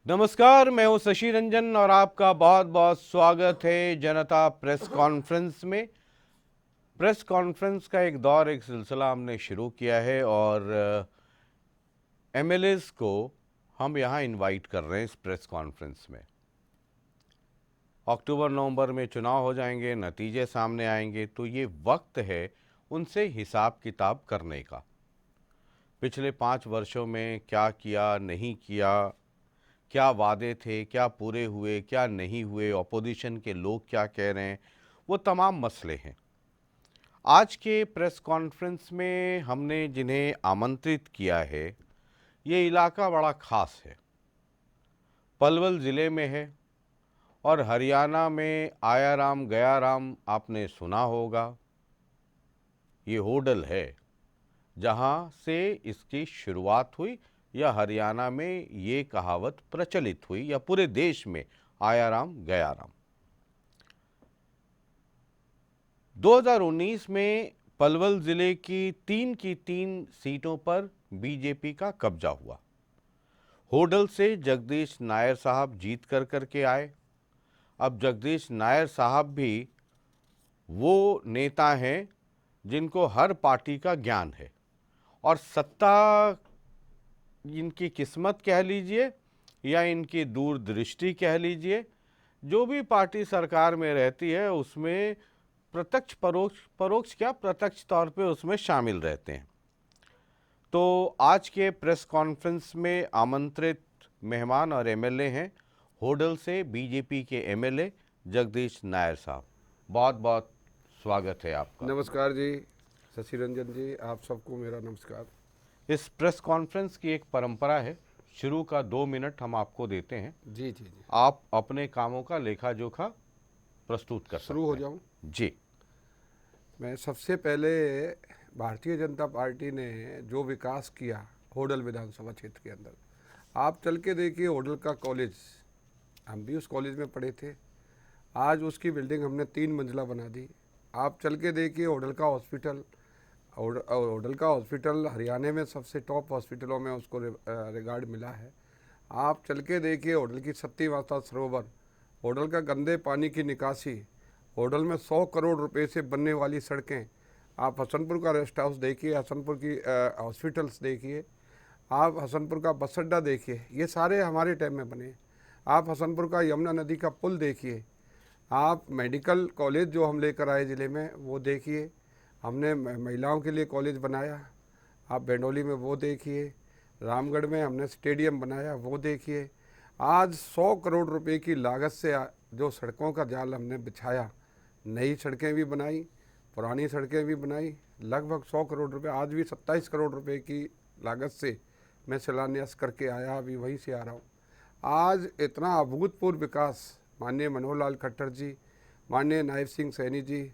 नमस्कार, मैं हूं शशि रंजन और आपका बहुत बहुत स्वागत है जनता प्रेस कॉन्फ्रेंस में। प्रेस कॉन्फ्रेंस का एक दौर, एक सिलसिला हमने शुरू किया है और एमएलएस को हम यहां इनवाइट कर रहे हैं इस प्रेस कॉन्फ्रेंस में। अक्टूबर नवंबर में चुनाव हो जाएंगे, नतीजे सामने आएंगे, तो ये वक्त है उनसे हिसाब किताब करने का। पिछले 5 वर्षों में क्या किया, नहीं किया, क्या वादे थे, क्या पूरे हुए, क्या नहीं हुए, ऑपोजिशन के लोग क्या कह रहे हैं, वो तमाम मसले हैं। आज के प्रेस कॉन्फ्रेंस में हमने जिन्हें आमंत्रित किया है, ये इलाका बड़ा खास है। पलवल ज़िले में है और हरियाणा में आया राम गया राम आपने सुना होगा। ये होडल है जहाँ से इसकी शुरुआत हुई, या हरियाणा में ये कहावत प्रचलित हुई, या पूरे देश में आया राम गया राम। 2019 में पलवल जिले की तीन सीटों पर बीजेपी का कब्जा हुआ। होडल से जगदीश नायर साहब जीत करके आए। अब जगदीश नायर साहब भी वो नेता हैं जिनको हर पार्टी का ज्ञान है और सत्ता इनकी किस्मत कह लीजिए या इनकी दूरदृष्टि कह लीजिए, जो भी पार्टी सरकार में रहती है उसमें प्रत्यक्ष परोक्ष क्या प्रत्यक्ष तौर पे उसमें शामिल रहते हैं। तो आज के प्रेस कॉन्फ्रेंस में आमंत्रित मेहमान और एमएलए हैं होडल से बीजेपी के एमएलए जगदीश नायर साहब। बहुत बहुत स्वागत है आपका। नमस्कार जी, शशि रंजन जी, आप सबको मेरा नमस्कार। इस प्रेस कॉन्फ्रेंस की एक परंपरा है, शुरू का 2 मिनट हम आपको देते हैं। जी जी जी, आप अपने कामों का लेखा जोखा प्रस्तुत कर शुरू हो सकते जाऊं। हैं जी। मैं सबसे पहले भारतीय जनता पार्टी ने जो विकास किया होडल विधानसभा क्षेत्र के अंदर, आप चल के देखिए होडल का कॉलेज, हम भी उस कॉलेज में पढ़े थे। आज उसकी बिल्डिंग हमने 3 मंजिला बना दी। आप चल के देखिए होडल का हॉस्पिटल, होडल का हॉस्पिटल हरियाणा में सबसे टॉप हॉस्पिटलों में उसको रिगार्ड मिला है। आप चल के देखिए होडल की सती माता सरोवर, होडल का गंदे पानी की निकासी, होडल में 100 करोड़ रुपए से बनने वाली सड़कें। आप हसनपुर का रेस्ट हाउस देखिए, हसनपुर की हॉस्पिटल्स देखिए, आप हसनपुर का बस अड्डा देखिए, ये सारे हमारे टाइम में बने। आप हसनपुर का यमुना नदी का पुल देखिए, आप मेडिकल कॉलेज जो हम लेकर आए ज़िले में वो देखिए, हमने महिलाओं के लिए कॉलेज बनाया। आप बेंडोली में वो देखिए, रामगढ़ में हमने स्टेडियम बनाया वो देखिए। आज 100 करोड़ रुपए की लागत से जो सड़कों का जाल हमने बिछाया, नई सड़कें भी बनाई, पुरानी सड़कें भी बनाई, लगभग 100 करोड़ रुपए, आज भी 27 करोड़ रुपए की लागत से मैं शिलान्यास करके आया, अभी वहीं से आ रहा हूँ। आज इतना अभूतपूर्व विकास माननीय मनोहर लाल खट्टर जी, माननीय नायब सिंह सैनी जी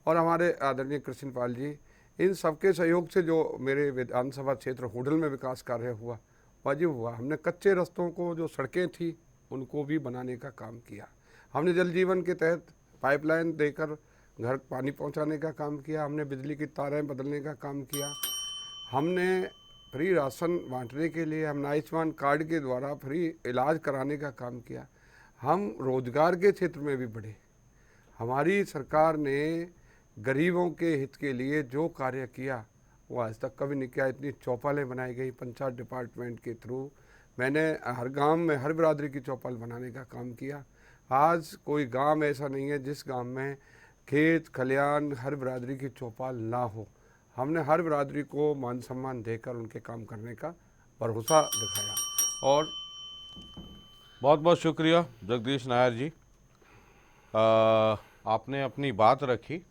और हमारे आदरणीय कृष्णपाल जी, इन सबके सहयोग से जो मेरे विधानसभा क्षेत्र होडल में विकास कार्य हुआ, वाजिब हुआ। हमने कच्चे रास्तों को, जो सड़कें थी, उनको भी बनाने का काम किया। हमने जल जीवन के तहत पाइपलाइन देकर घर पानी पहुंचाने का काम किया। हमने बिजली की तारें बदलने का काम किया। हमने फ्री राशन बांटने के लिए, हमने आयुष्मान कार्ड के द्वारा फ्री इलाज कराने का काम किया। हम रोजगार के क्षेत्र में भी बढ़े। हमारी सरकार ने गरीबों के हित के लिए जो कार्य किया वो आज तक कभी नहीं किया। इतनी चौपालें बनाई गई पंचायत डिपार्टमेंट के थ्रू। मैंने हर गांव में हर बिरादरी की चौपाल बनाने का काम किया। आज कोई गांव ऐसा नहीं है जिस गांव में खेत खलियान हर बिरादरी की चौपाल ना हो। हमने हर बिरादरी को मान सम्मान देकर उनके काम करने का भरोसा दिखाया। और बहुत बहुत शुक्रिया जगदीश नायर जी। आपने अपनी बात रखी।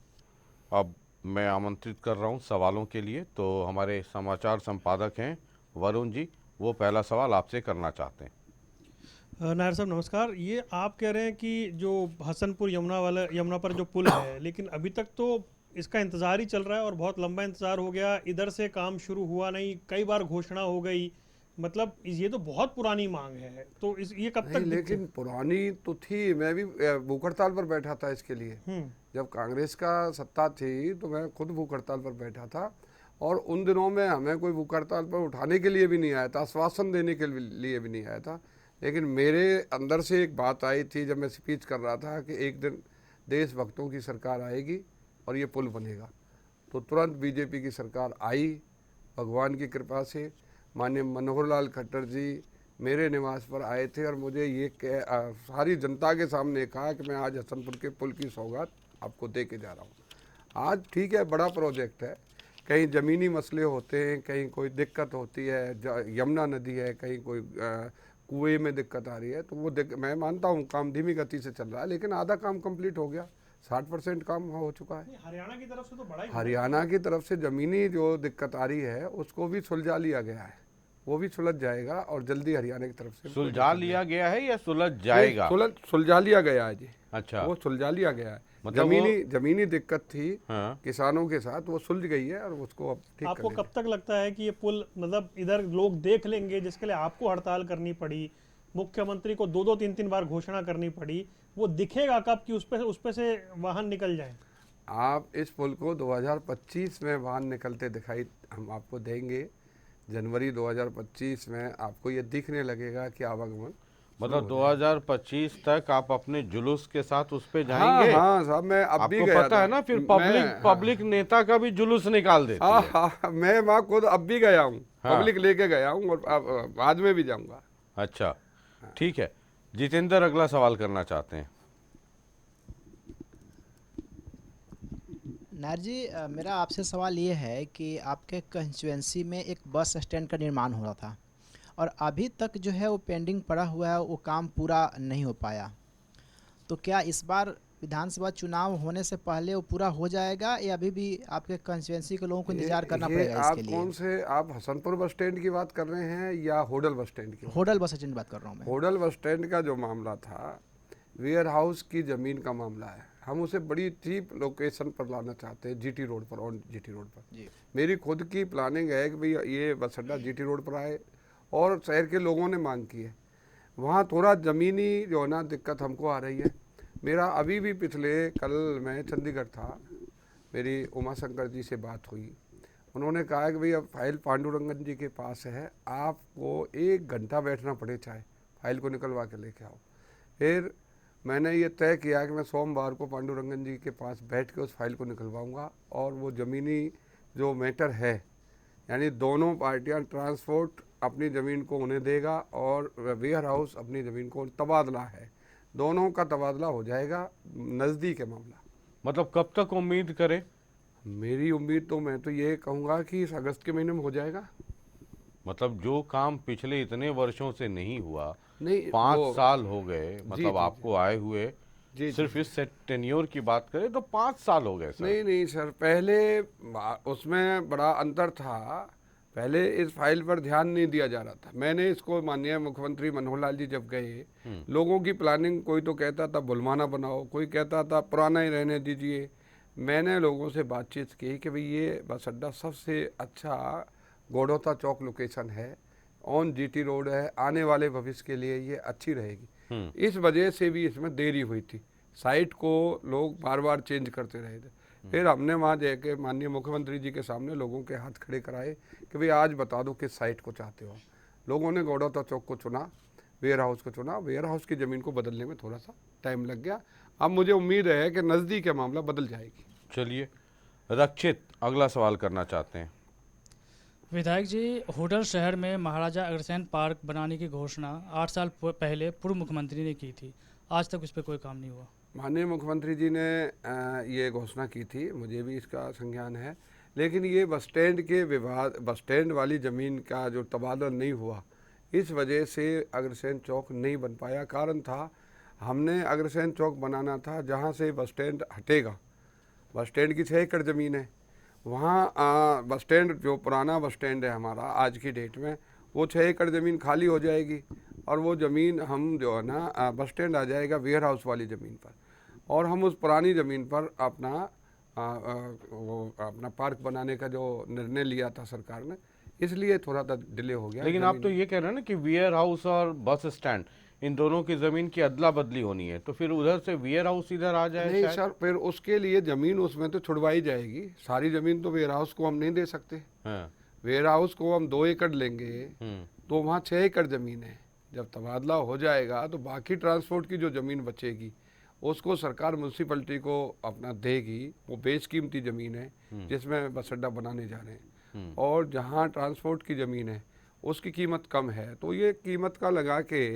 अब मैं आमंत्रित कर रहा हूं सवालों के लिए, तो हमारे समाचार संपादक हैं वरुण जी, वो पहला सवाल आपसे करना चाहते हैं। नायर साहब नमस्कार। ये आप कह रहे हैं कि जो हसनपुर यमुना पर जो पुल है, लेकिन अभी तक तो इसका इंतज़ार ही चल रहा है और बहुत लंबा इंतज़ार हो गया, इधर से काम शुरू हुआ नहीं, कई बार घोषणा हो गई। मतलब ये तो बहुत पुरानी मांग है, तो ये कब नहीं, तक लेकिन पुरानी तो थी। मैं भी भूख हड़ताल पर बैठा था इसके लिए। हम्म। जब कांग्रेस का सत्ता थी तो मैं खुद भूख हड़ताल पर बैठा था, और उन दिनों में हमें कोई भूख हड़ताल पर उठाने के लिए भी नहीं आया था, आश्वासन देने के लिए भी नहीं आया था। लेकिन मेरे अंदर से एक बात आई थी जब मैं स्पीच कर रहा था कि एक दिन देशभक्तों की सरकार आएगी और ये पुल बनेगा। तो तुरंत बीजेपी की सरकार आई, भगवान की कृपा से। माननीय मनोहर लाल खट्टर जी मेरे निवास पर आए थे और मुझे ये सारी जनता के सामने कहा कि मैं आज हसनपुर के पुल की सौगात आपको दे के जा रहा हूँ। आज ठीक है, बड़ा प्रोजेक्ट है, कहीं ज़मीनी मसले होते हैं, कहीं कोई दिक्कत होती है, यमुना नदी है, कहीं कोई कुएं में दिक्कत आ रही है, तो वो मैं मानता हूँ काम धीमी गति से चल रहा है, लेकिन आधा काम कंप्लीट हो गया, 60% काम हो चुका है। हरियाणा की तरफ से तो बड़ा ही हरियाणा की तरफ से ज़मीनी जो दिक्कत आ रही है उसको भी सुलझा लिया गया है, वो भी सुलझ जाएगा और जल्दी हरियाणा की तरफ से सुलझा लिया गया है या सुलझ जाएगा? सुलझा लिया गया है जी। अच्छा, वो सुलझा लिया गया है। मतलब जमीनी दिक्कत थी हाँ। किसानों के साथ, वो सुलझ गई है और उसको अब ठीक आपको कर कब तक लगता है कि ये पुल मतलब इधर लोग देख लेंगे, जिसके लिए आपको हड़ताल करनी पड़ी, मुख्यमंत्री को 2-2 3-3 बार घोषणा करनी पड़ी, वो दिखेगा कब कि उस पे से वाहन निकल जाए? आप इस पुल को 2025 में वाहन निकलते दिखाई हम आपको देंगे। जनवरी 2025 में आपको ये दिखने लगेगा कि आवागमन मतलब 2025 तक आप अपने जुलूस के साथ उस पे हाँ जाएंगे? हाँ साहब, मैं अब भी आपको गया पता था। है ना, फिर मैं- पब्लिक नेता का भी जुलूस निकाल देती हाँ है। हाँ, मैं वहाँ खुद अब भी गया हूँ, हाँ। पब्लिक लेके गया हूँ और बाद में भी जाऊँगा। अच्छा, ठीक है। जितेंद्र अगला सवाल करना चाहते हैं। नायर जी, मेरा आपसे सवाल ये है कि आपके कंस्टिट्यूएंसी में एक बस स्टैंड का निर्माण हो रहा था और अभी तक जो है वो पेंडिंग पड़ा हुआ है, वो काम पूरा नहीं हो पाया। तो क्या इस बार विधानसभा चुनाव होने से पहले वो पूरा हो जाएगा या अभी भी आपके कंस्टिट्यूएंसी के लोगों को इंतजार करना पड़ेगा आप इसके लिए? कौन से, आप हसनपुर बस स्टैंड की बात कर रहे हैं या होडल बस स्टैंड की? होडल बस स्टैंड की बात कर रहा हूँ मैं। होडल बस स्टैंड का जो मामला था, वेयर हाउस की ज़मीन का मामला है। हम उसे बड़ी चीप लोकेशन पर लाना चाहते हैं, जीटी रोड पर, ऑन जीटी रोड पर। जी। मेरी खुद की प्लानिंग है कि भाई ये बस अड्डा जीटी रोड पर आए और शहर के लोगों ने मांग की है। वहाँ थोड़ा ज़मीनी जो है ना दिक्कत हमको आ रही है। मेरा अभी भी कल मैं चंडीगढ़ था, मेरी उमा शंकर जी से बात हुई। उन्होंने कहा कि भाई अब फाइल पांडुरंगन जी के पास है, आपको 1 घंटा बैठना पड़े चाहे फाइल को निकलवा के लेके आओ। फिर मैंने ये तय किया कि मैं सोमवार को पांडुरंगन जी के पास बैठ के उस फाइल को निकलवाऊंगा और वो ज़मीनी जो मैटर है, यानी दोनों पार्टियां, ट्रांसपोर्ट अपनी ज़मीन को उन्हें देगा और वेयर हाउस अपनी ज़मीन को, तबादला है, दोनों का तबादला हो जाएगा। नज़दीक है मामला। मतलब कब तक उम्मीद करें? मेरी उम्मीद तो मैं तो ये कहूँगा कि इस अगस्त के महीने में हो जाएगा। मतलब जो काम पिछले इतने वर्षों से नहीं हुआ, नहीं, 5 साल हो गए, मतलब जी, आपको आए हुए, जी, सिर्फ इस टेन्योर की बात करें तो 5 साल हो गए सर। नहीं सर, पहले उसमें बड़ा अंतर था। पहले इस फाइल पर ध्यान नहीं दिया जा रहा था। मैंने इसको, माननीय मुख्यमंत्री मनोहर लाल जी जब गए, लोगों की प्लानिंग, कोई तो कहता था बुलवाना बनाओ, कोई कहता था पुराना ही रहने दीजिए। मैंने लोगों से बातचीत की कि भाई ये बस अड्डा सबसे अच्छा गौड़ौता चौक लोकेशन है, ऑन जीटी रोड है, आने वाले भविष्य के लिए ये अच्छी रहेगी। इस वजह से भी इसमें देरी हुई थी, साइट को लोग बार बार चेंज करते रहे थे। फिर हमने वहाँ जाके माननीय मुख्यमंत्री जी के सामने लोगों के हाथ खड़े कराए कि भाई आज बता दो किस साइट को चाहते हो। लोगों ने गौड़ौता चौक को चुना, वेयर हाउस को चुना। वेयर हाउस की ज़मीन को बदलने में थोड़ा सा टाइम लग गया। अब मुझे उम्मीद है कि नज़दीक है मामला बदल जाएगी। चलिए, रक्षित अगला सवाल करना चाहते हैं। विधायक जी, होडल शहर में महाराजा अग्रसेन पार्क बनाने की घोषणा 8 साल पहले पूर्व मुख्यमंत्री ने की थी, आज तक उस पर कोई काम नहीं हुआ। माननीय मुख्यमंत्री जी ने ये घोषणा की थी, मुझे भी इसका संज्ञान है, लेकिन ये बस स्टैंड के विवाद, बस स्टैंड वाली ज़मीन का जो तबादला नहीं हुआ, इस वजह से अग्रसेन चौक नहीं बन पाया। कारण था, हमने अग्रसेन चौक बनाना था जहाँ से बस स्टैंड हटेगा। बस स्टैंड की 6 एकड़ ज़मीन है, वहाँ बस स्टैंड, जो पुराना बस स्टैंड है हमारा आज की डेट में, वो 6 एकड़ ज़मीन खाली हो जाएगी और वो ज़मीन हम जो है ना बस स्टैंड आ जाएगा वेयर हाउस वाली ज़मीन पर, और हम उस पुरानी ज़मीन पर अपना पार्क बनाने का जो निर्णय लिया था सरकार ने, इसलिए थोड़ा सा डिले हो गया। लेकिन आप तो ये कह रहे हैं ना कि वेयर हाउस और बस स्टैंड, इन दोनों की जमीन की अदला बदली होनी है, तो फिर उधर से वेयर हाउस इधर आ जाए? नहीं सर, फिर उसके लिए ज़मीन उसमें तो छुड़वाई जाएगी। सारी ज़मीन तो वेयर हाउस को हम नहीं दे सकते। हाँ। वेयर हाउस को हम 2 एकड़ लेंगे तो वहाँ 6 एकड़ ज़मीन है, जब तबादला हो जाएगा तो बाकी ट्रांसपोर्ट की जो ज़मीन बचेगी उसको सरकार म्यूनसिपलिटी को अपना देगी। वो बेशकीमती ज़मीन है जिसमें बस अड्डा बनाने जा रहे हैं, और जहाँ ट्रांसपोर्ट की ज़मीन है उसकी कीमत कम है, तो ये कीमत का लगा के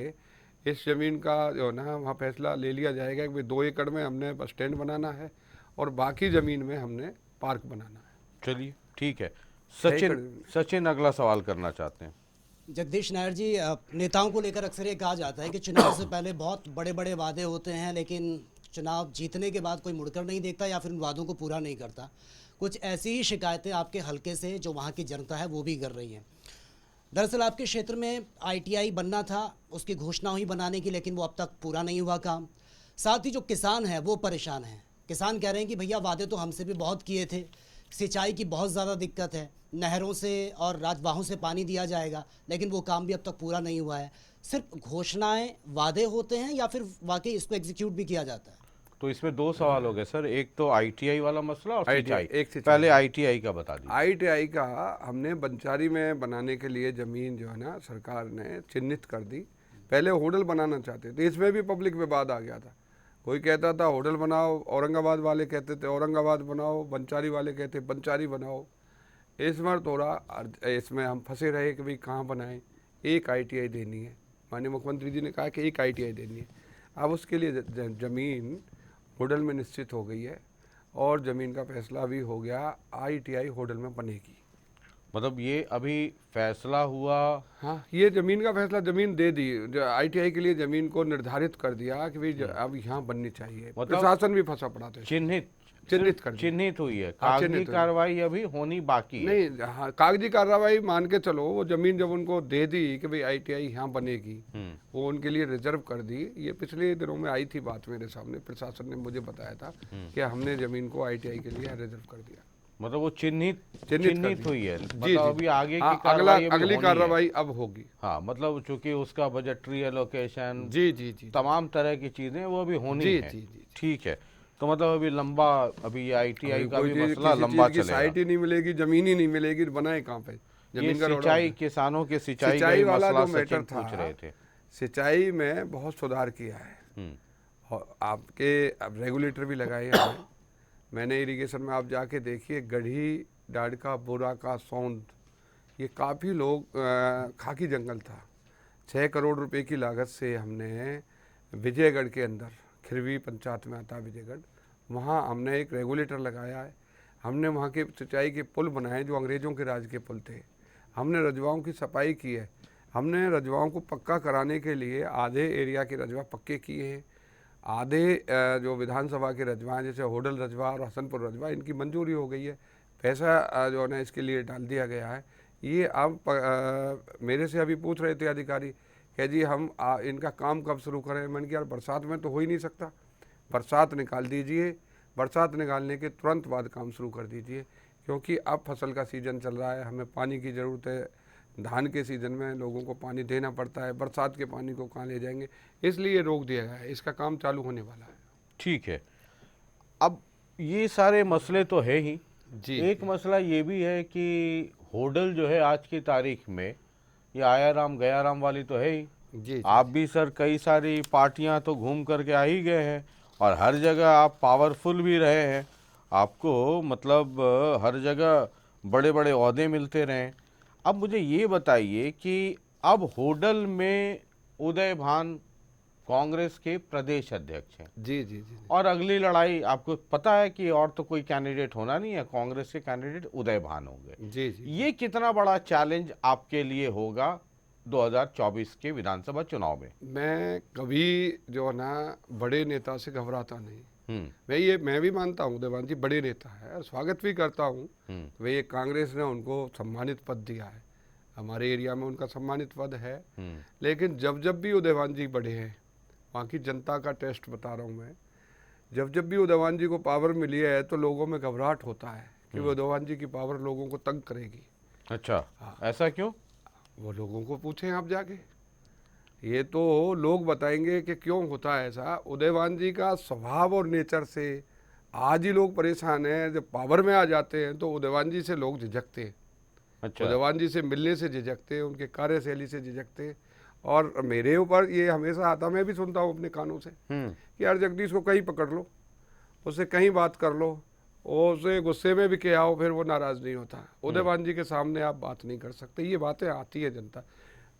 इस ज़मीन का जो है ना वहाँ फैसला ले लिया जाएगा कि भाई 2 एकड़ में हमने बस स्टैंड बनाना है और बाकी ज़मीन में हमने पार्क बनाना है। चलिए ठीक है। सही सचिन अगला सवाल करना चाहते हैं। जगदीश नायर जी, नेताओं को लेकर अक्सर ये कहा जाता है कि चुनाव से पहले बहुत बड़े बड़े वादे होते हैं, लेकिन चुनाव जीतने के बाद कोई मुड़कर नहीं देखता या फिर उन वादों को पूरा नहीं करता। कुछ ऐसी ही शिकायतें आपके हलके से जो वहाँ की जनता है वो भी कर रही हैं। दरअसल आपके क्षेत्र में ITI बनना था, उसकी घोषणा हुई बनाने की, लेकिन वो अब तक पूरा नहीं हुआ काम। साथ ही जो किसान हैं वो परेशान हैं। किसान कह रहे हैं कि भैया वादे तो हमसे भी बहुत किए थे, सिंचाई की बहुत ज़्यादा दिक्कत है, नहरों से और राजवाहों से पानी दिया जाएगा, लेकिन वो काम भी अब तक पूरा नहीं हुआ है। सिर्फ घोषणाएं वादे होते हैं या फिर वाकई इसको एग्जीक्यूट भी किया जाता है? तो इसमें 2 सवाल हो गए सर, एक तो ITI वाला मसला और ITI, सिंचाई। एक सिंचाई। पहले ITI का बता दीजिए। ITI का हमने बंचारी में बनाने के लिए ज़मीन जो है ना सरकार ने चिन्हित कर दी। पहले होटल बनाना चाहते थे, इसमें भी पब्लिक विवाद आ गया था। कोई कहता था होटल बनाओ, औरंगाबाद वाले कहते थे औरंगाबाद बनाओ, बंचारी वाले कहते बंचारी बनाओ। इस बार थोड़ा इसमें हम फंसे रहे कि भाई कहाँ बनाएं। एक ITI देनी है, माननीय मुख्यमंत्री जी ने कहा कि एक ITI देनी है। अब उसके लिए ज़मीन होटल में निश्चित हो गई है और ज़मीन का फैसला भी हो गया, ITI होटल में बनेगी। मतलब ये अभी फैसला हुआ? हाँ, ये ज़मीन का फैसला, ज़मीन दे दी, ITI के लिए ज़मीन को निर्धारित कर दिया कि भाई अब यहाँ बननी चाहिए। मतलब प्रशासन भी फंसा पड़ा था। चिन्हित कर दी। चिन्हित हुई है, हाँ, कागजी चिन्हित हुई। कार्रवाई अभी होनी बाकी है। नहीं, हाँ, कागजी कार्रवाई मान के चलो। वो ज़मीन जब उनको दे दी कि भाई ITI यहाँ बनेगी, वो उनके लिए रिजर्व कर दी। ये पिछले दिनों में आई थी बात मेरे सामने, प्रशासन ने मुझे बताया था कि हमने ज़मीन को ITI के लिए रिजर्व कर दिया। मतलब वो चिन्हित कर हुई है। जी, मतलब जी। अभी आगे की हाँ, कार्रवाई अभी अगली होनी कार्रवाई है। अब होगी। हाँ, मतलब चूंकि उसका बजटरी एलोकेशन, जी, तमाम तरह की चीजें वो अभी होनी जी, है। जी, जी। ठीक है, तो मतलब अभी लंबा, अभी ये ITI का भी मसला किसी लंबा चीज़ की चलेगा। साइट ही नहीं मिलेगी, ज़मीन ही नहीं मिलेगी, तो बनाए कहाँ पे? ये ज़मीन का रोड़ा सिंचाई, होगा। किसानों के सिंचाई का सिंचाई ही वाला मसला जो मैटर सचिन पूछ रहे थे। था, सिंचाई में बहुत सुधार किया है। और आपके अब रेगुलेटर भी लगाए हैं हमने। मैंने इरिगेशन में आप जाके देखिए, गढ़ी, डाडका, बुराका, सौंद, ये काफ़ी लोग खाकी जंगल था। 6 करोड़ रुपए की लागत से हमने विजयगढ़ के अंदर, खिरवी पंचायत में आता है विजयगढ़, वहाँ हमने एक रेगुलेटर लगाया है। हमने वहाँ के सिंचाई के पुल बनाए जो अंग्रेज़ों के राज के पुल थे। हमने रजवाओं की सफाई की है। हमने रजवाओं को पक्का कराने के लिए आधे एरिया के रजवा पक्के किए हैं। आधे जो विधानसभा के रजवा हैं, जैसे होडल रजवा और हसनपुर रजवा, इनकी मंजूरी हो गई है। पैसा जो है ना इसके लिए डाल दिया गया है। ये अब मेरे से अभी पूछ रहे थे अधिकारी, कह जी हम इनका काम कब शुरू करें। मैंने कहा यार बरसात में तो हो ही नहीं सकता, बरसात निकाल दीजिए, बरसात निकालने के तुरंत बाद काम शुरू कर दीजिए, क्योंकि अब फसल का सीज़न चल रहा है, हमें पानी की ज़रूरत है। धान के सीज़न में लोगों को पानी देना पड़ता है, बरसात के पानी को कहाँ ले जाएंगे, इसलिए रोक दिया गया है। इसका काम चालू होने वाला है। ठीक है, अब ये सारे मसले तो है ही जी। एक मसला ये भी है कि होडल जो है आज की तारीख में, ये आया राम गया राम वाली तो है ही। जी, आप भी सर कई सारी पार्टियां तो घूम करके आ ही गए हैं और हर जगह आप पावरफुल भी रहे हैं, आपको मतलब हर जगह बड़े बड़े ओहदे मिलते रहे। अब मुझे ये बताइए कि अब होडल में उदय भान कांग्रेस के प्रदेश अध्यक्ष हैं, जी, जी, जी, और अगली लड़ाई आपको पता है कि और तो कोई कैंडिडेट होना नहीं है, कांग्रेस के कैंडिडेट उदय भान होंगे। जी, जी। ये कितना बड़ा चैलेंज आपके लिए होगा 2024 के विधानसभा चुनाव में? मैं कभी जो है ना बड़े नेता से घबराता नहीं। हम्म, मैं भी मानता हूँ देवान जी बड़े नेता है और स्वागत भी करता हूँ। वे ये कांग्रेस ने उनको सम्मानित पद दिया है, हमारे एरिया में उनका सम्मानित पद है। लेकिन जब भी उदयवान जी बढ़े हैं, वहाँ की जनता का टेस्ट बता रहा हूँ मैं, जब भी उदयवान जी को पावर मिली है तो लोगों में घबराहट होता है कि उदयवान जी की पावर लोगों को तंग करेगी। अच्छा, ऐसा क्यों? वो लोगों को पूछें आप जाके, ये तो लोग बताएंगे कि क्यों होता है ऐसा। उदयवान जी का स्वभाव और नेचर से आज ही लोग परेशान हैं। जब पावर में आ जाते हैं तो उदयवान जी से लोग झिझकते हैं। अच्छा, उदयवान जी से मिलने से झिझकते हैं, उनके कार्यशैली से झिझकते हैं। और मेरे ऊपर ये हमेशा आता, मैं भी सुनता हूँ अपने कानों से कि यार जगदीश को कहीं पकड़ लो, उससे कहीं बात कर लो, उसे गुस्से में भी क्या हो फिर वो नाराज़ नहीं होता। उदयभान जी के सामने आप बात नहीं कर सकते, ये बातें आती है जनता।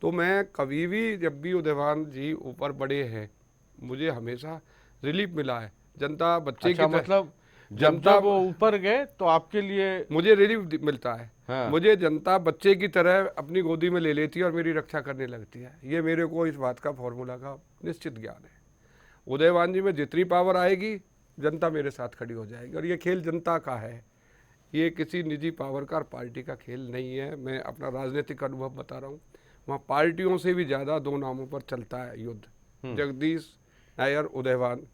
तो मैं कभी भी जब भी उदयभान जी ऊपर बड़े हैं, मुझे हमेशा रिलीफ मिला है। जनता बच्चे अच्छा, की मतलब जब जनता जब वो ऊपर गए तो आपके लिए मुझे रिलीफ मिलता है। हाँ। मुझे जनता बच्चे की तरह अपनी गोदी में ले लेती है और मेरी रक्षा करने लगती है। ये मेरे को इस बात का फॉर्मूला का निश्चित ज्ञान है। उदयभान जी में जितनी पावर आएगी जनता मेरे साथ खड़ी हो जाएगी, और ये खेल जनता का है, ये किसी निजी पावर का पार्टी का खेल नहीं है। मैं अपना राजनीतिक अनुभव बता रहा हूँ। वहाँ पार्टियों से भी ज़्यादा दो नामों पर चलता है युद्ध, जगदीश नायर उदयभान,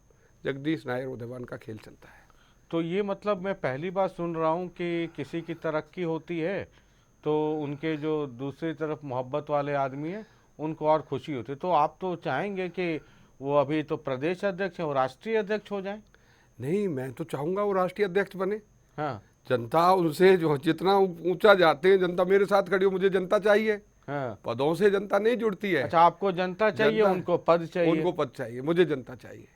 जगदीश नायर उदयभान का खेल चलता है। तो ये मतलब मैं पहली बार सुन रहा हूँ कि किसी की तरक्की होती है तो उनके जो दूसरी तरफ मोहब्बत वाले आदमी हैं उनको और खुशी होती है। तो आप तो चाहेंगे कि वो अभी तो प्रदेश अध्यक्ष हैं, वो राष्ट्रीय अध्यक्ष हो जाएं? नहीं, मैं तो चाहूँगा वो राष्ट्रीय अध्यक्ष बने। हाँ जनता उनसे जो जितना ऊंचा जाते हैं, जनता मेरे साथ खड़ी हो, मुझे जनता चाहिए। हाँ। पदों से जनता नहीं जुड़ती है। अच्छा, आपको जनता चाहिए, जनता- उनको पद चाहिए। उनको पद चाहिए, मुझे जनता चाहिए।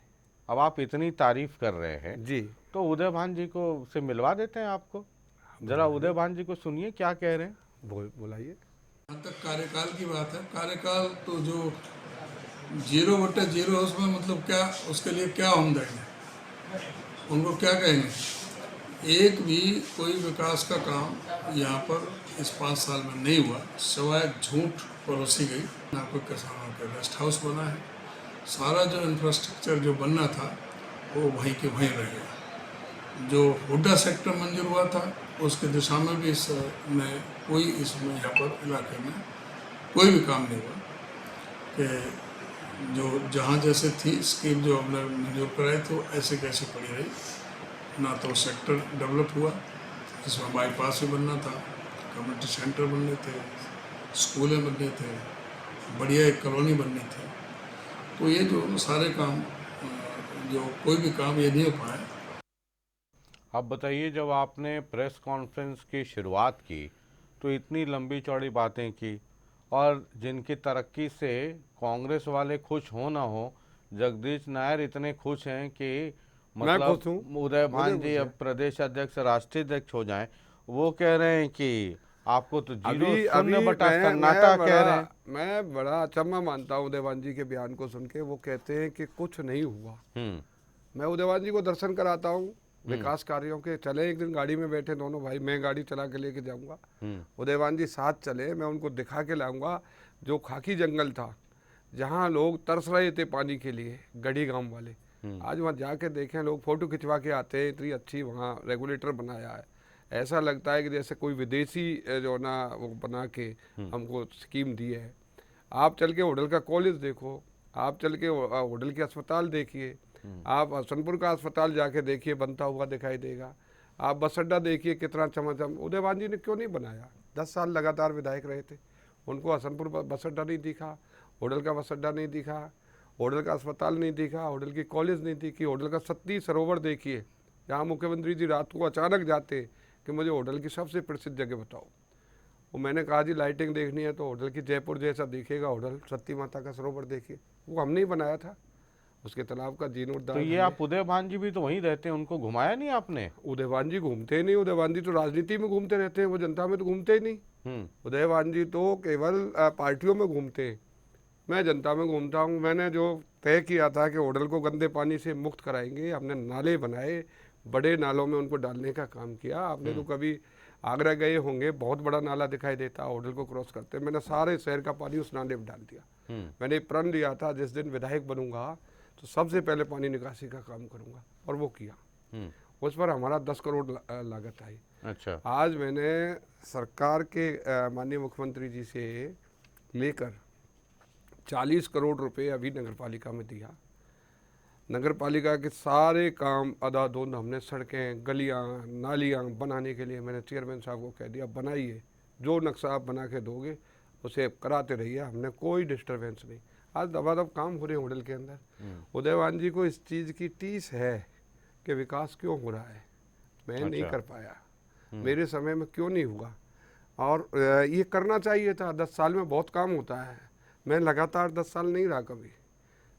अब आप इतनी तारीफ कर रहे हैं जी, तो उदयभान जी को से मिलवा देते हैं आपको, जरा उदयभान जी को सुनिए क्या कह रहे हैं। बुलाइए। जहाँ तक कार्यकाल की बात है, कार्यकाल तो जो 0/0 उसमें मतलब क्या, उसके लिए क्या हम देंगे, उनको क्या कहेंगे। एक भी कोई विकास का काम यहाँ पर इस 5 साल में नहीं हुआ, सिवाय झूठ परोसी गई। ना कोई किसानों के रेस्ट हाउस बना है, सारा जो इंफ्रास्ट्रक्चर जो बनना था वो वहीं के वहीं रह गया। जो हुड्डा सेक्टर मंजूर हुआ था उसके दिशा में भी इसमें कोई इसमें यहाँ पर इलाके में कोई भी काम नहीं हुआ कि जो जहाँ जैसे थी स्कीम जो हमने मंजूर कराई थी वो ऐसे कैसे पड़ी रही। ना तो सेक्टर डेवलप हुआ, जिसमें बाईपास भी बनना था, कम्युनिटी सेंटर बनने थे, स्कूलें बनने थे, बढ़िया एक कॉलोनी बननी थी। तो ये जो सारे काम, जो कोई भी काम ये नहीं हो पाया। अब बताइए, जब आपने प्रेस कॉन्फ्रेंस की शुरुआत की तो इतनी लंबी चौड़ी बातें की, और जिनकी तरक्की से कांग्रेस वाले खुश हो ना हो, जगदीश नायर इतने खुश हैं कि मैं खुश मतलब हूँ, उदयभान मुझे जी खुश अब प्रदेश अध्यक्ष राष्ट्रीय अध्यक्ष हो जाएं, वो कह रहे हैं कि आपको तो जीरो अभी शून्य अभी बटा मैं सन्नाटा कह रहे हैं। मैं बड़ा अचंभा मानता हूँ उदयभान जी के बयान को सुन के। वो कहते हैं कि कुछ नहीं हुआ। मैं उदयभान जी को दर्शन कराता हूँ विकास कार्यों के। चले एक दिन गाड़ी में बैठे दोनों भाई, मैं गाड़ी चला के लेके जाऊंगा, उदयभान जी साथ चले, मैं उनको दिखा के लाऊंगा जो खाकी जंगल था, जहाँ लोग तरस रहे थे पानी के लिए, गढ़ी गांव वाले। आज वहाँ जाके देखें, लोग फोटो खिंचवा के आते हैं, इतनी अच्छी वहाँ रेगुलेटर बनाया है। ऐसा लगता है कि जैसे कोई विदेशी जो ना वो बना के हमको स्कीम दी है। आप चल के होटल का कॉलेज देखो, आप चल के होटल के अस्पताल देखिए, आप हसनपुर का अस्पताल जाके देखिए, बनता हुआ दिखाई देगा। आप बस अड्डा देखिए कितना चमाचम। उदयभान जी ने क्यों नहीं बनाया? 10 साल लगातार विधायक रहे थे, उनको हसनपुर बस अड्डा नहीं दिखा, होटल का बस अड्डा नहीं दिखा, होटल का अस्पताल नहीं दिखा, होटल की कॉलेज नहीं दिखी, होटल का सती सरोवर देखिए, जहाँ मुख्यमंत्री जी रात को अचानक जाते कि मुझे होटल की सबसे प्रसिद्ध जगह बताओ। वो मैंने कहा जी लाइटिंग देखनी है तो होटल की जयपुर जैसा दिखेगा होटल, सती माता का सरोवर देखिए। वो हमने ही बनाया था, उसके तालाब का जीर्णोद्धार। तो ये आप उदयभान जी भी तो वहीं रहते हैं, उनको घुमाया नहीं आपने? उदयभान जी घूमते ही नहीं, उदयभान जी तो राजनीति में घूमते रहते हैं, वो जनता में तो घूमते ही नहीं। उदयभान जी तो केवल पार्टियों में घूमते हैं, मैं जनता में घूमता हूँ। मैंने जो तय किया था कि होटल को गंदे पानी से मुक्त कराएंगे, हमने नाले बनाए, बड़े नालों में उनको डालने का काम किया। आपने तो कभी आगरा गए होंगे, बहुत बड़ा नाला दिखाई देता होटल को क्रॉस करते, मैंने सारे शहर का पानी उस नाले में डाल दिया। मैंने प्रण लिया था जिस दिन विधायक बनूंगा तो सबसे पहले पानी निकासी का काम करूंगा, और वो किया। उस पर हमारा 10 करोड़ लागत आई। अच्छा, आज मैंने सरकार के माननीय मुख्यमंत्री जी से लेकर 40 करोड़ रुपए अभी नगर पालिका में दिया। नगर पालिका के सारे काम अधाधुंध हमने सड़कें, गलियां, नालियां बनाने के लिए मैंने चेयरमैन साहब को कह दिया, बनाइए, जो नक्शा आप बना के दोगे उसे कराते रहिए, हमने कोई डिस्टर्बेंस नहीं। आज दबादब काम हो रहे हैं होटल के अंदर। उदयभान जी को इस चीज़ की टीस है कि विकास क्यों हो रहा है, मैं नहीं कर पाया, मेरे समय में क्यों नहीं हुआ। और ये करना चाहिए था, 10 साल में बहुत काम होता है। मैं लगातार 10 साल नहीं रहा कभी,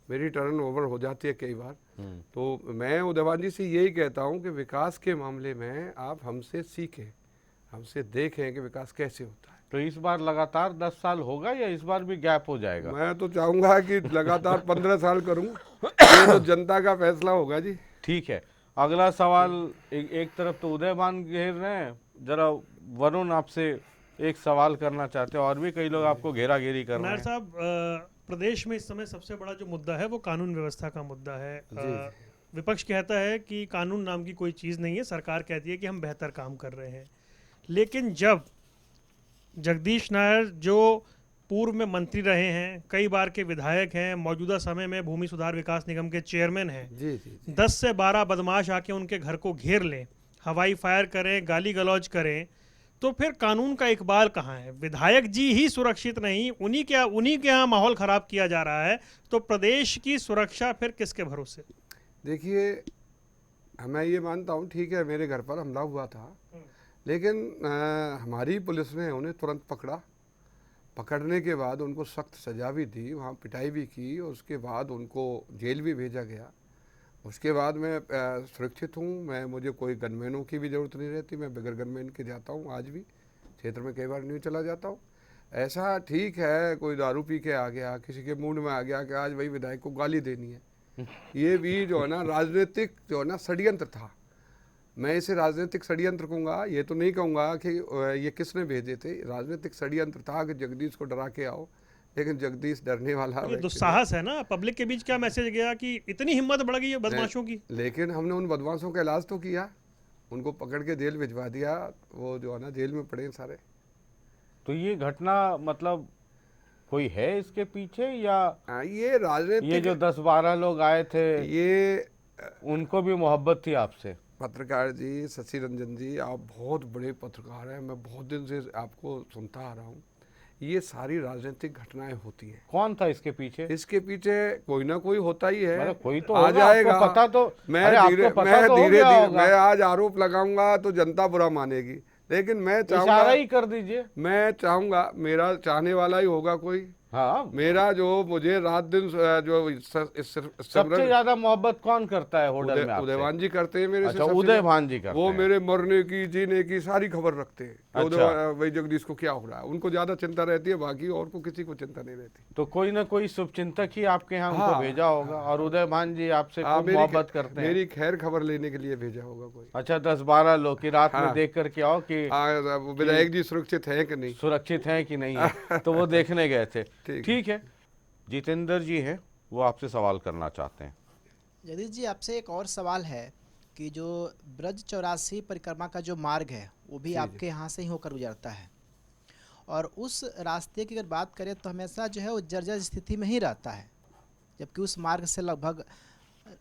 मेरी टर्न ओवर हो जाती है कई बार। तो मैं उदयवान जी से यही कहता हूँ कि विकास के मामले में आप हमसे सीखें, हमसे देखें कि विकास कैसे होता है। तो इस बार लगातार 10 साल होगा या इस बार भी गैप हो जाएगा? मैं तो चाहूँगा कि लगातार 15 साल करूँ, ये तो जनता का फैसला होगा जी। ठीक है, अगला सवाल एक तरफ तो उदयभान घेर रहे हैं, जरा वरुण आपसे एक सवाल करना चाहते हैं, और भी कई लोग आपको घेरा घेरी कर रहे नायर हैं। साहब, प्रदेश में इस समय सबसे बड़ा जो मुद्दा है वो कानून व्यवस्था का मुद्दा है। विपक्ष कहता है कि कानून नाम की कोई चीज़ नहीं है, सरकार कहती है कि हम बेहतर काम कर रहे हैं। लेकिन जब जगदीश नायर जो पूर्व में मंत्री रहे हैं, कई बार के विधायक हैं, मौजूदा समय में भूमि सुधार विकास निगम के चेयरमैन हैं, जी जी जी। 10 से 12 बदमाश आके उनके घर को घेर लें, हवाई फायर करें, गाली गलौज करें, तो फिर कानून का इकबाल कहाँ है? विधायक जी ही सुरक्षित नहीं, उन्हीं के यहाँ माहौल खराब किया जा रहा है, तो प्रदेश की सुरक्षा फिर किसके भरोसे? देखिए, मैं ये मानता हूँ, ठीक है मेरे घर पर हमला हुआ था, लेकिन हमारी पुलिस ने उन्हें तुरंत पकड़ा, पकड़ने के बाद उनको सख्त सज़ा भी दी, वहाँ पिटाई भी की, और उसके बाद उनको जेल भी भेजा गया। उसके बाद मैं सुरक्षित हूँ, मुझे कोई गनमैनों की भी ज़रूरत नहीं रहती, मैं बगैर गनमैन के जाता हूँ, आज भी क्षेत्र में कई बार न्यू चला जाता हूँ। ऐसा ठीक है, कोई दारू पी के आ गया, किसी के मूड में आ गया कि आज भाई विधायक को गाली देनी है, ये भी जो है ना राजनीतिक जो है ना षड्यंत्र था। मैं इसे राजनीतिक षड्यंत्र कहूँगा, ये तो नहीं कहूँगा कि ये किसने भेजे थे। राजनीतिक षड्यंत्र था कि जगदीश को डरा के आओ, लेकिन जगदीश डरने वाला ये व्यक्ति दुस्साहस है ना, पब्लिक के बीच क्या मैसेज गया कि इतनी हिम्मत बढ़ गई है बदमाशों की? लेकिन हमने उन बदमाशों का इलाज तो किया, उनको पकड़ के जेल भिजवा दिया, वो जो है ना जेल में पड़े सारे। तो ये घटना मतलब कोई है इसके पीछे, या ये राजनीतिक, ये जो 10-12 लोग आए थे ये उनको भी मोहब्बत थी आपसे? पत्रकार जी, शशि रंजन जी, आप बहुत बड़े पत्रकार हैं, मैं बहुत दिन से आपको सुनता आ रहा हूँ। ये सारी राजनीतिक घटनाएं होती हैं। कौन था इसके पीछे? इसके पीछे कोई ना कोई होता ही है, मतलब कोई तो आ होगा, जाएगा। आपको पता तो, मैं अरे धीरे आपको पता तो हो धीरे गया होगा। मैं आज आरोप लगाऊंगा तो जनता बुरा मानेगी, लेकिन मैं इशारा चाहूंगा, ही कर दीजिए। मैं चाहूंगा मेरा चाहने वाला ही होगा कोई। हाँ, मेरा जो मुझे रात दिन जो सबसे ज्यादा मोहब्बत कौन करता है होटल में आपसे? उदयवान जी करते हैं मेरे से अच्छा, सबसे उदयभान जी करते वो हैं। मेरे मरने की जीने की सारी खबर रखते हैं। अच्छा। भाई जगदीश को क्या हो रहा है, उनको ज्यादा चिंता रहती है, बाकी और को किसी को चिंता नहीं रहती। तो कोई ना कोई शुभचिंतक ही आपके यहाँ उनको हाँ, भेजा होगा, और उदयभान जी आपसे खूब मेरी मोहब्बत करते हैं। मेरी खैर खबर लेने के लिए भेजा होगा कोई। अच्छा, 10-12 लोग की रात में देख करके आओ कि विधायक जी सुरक्षित है कि नहीं, सुरक्षित हैं कि नहीं है, तो वो देखने गए थे। ठीक ठीक है, जितेंद्र जी हैं, वो आपसे सवाल करना चाहते हैं। जगदीश जी, आपसे एक और सवाल है कि जो ब्रज 84 परिक्रमा का जो मार्ग है वो भी आपके यहाँ से ही होकर गुजरता है, और उस रास्ते की अगर बात करें तो हमेशा जो है वो जर्जर स्थिति में ही रहता है, जबकि उस मार्ग से लगभग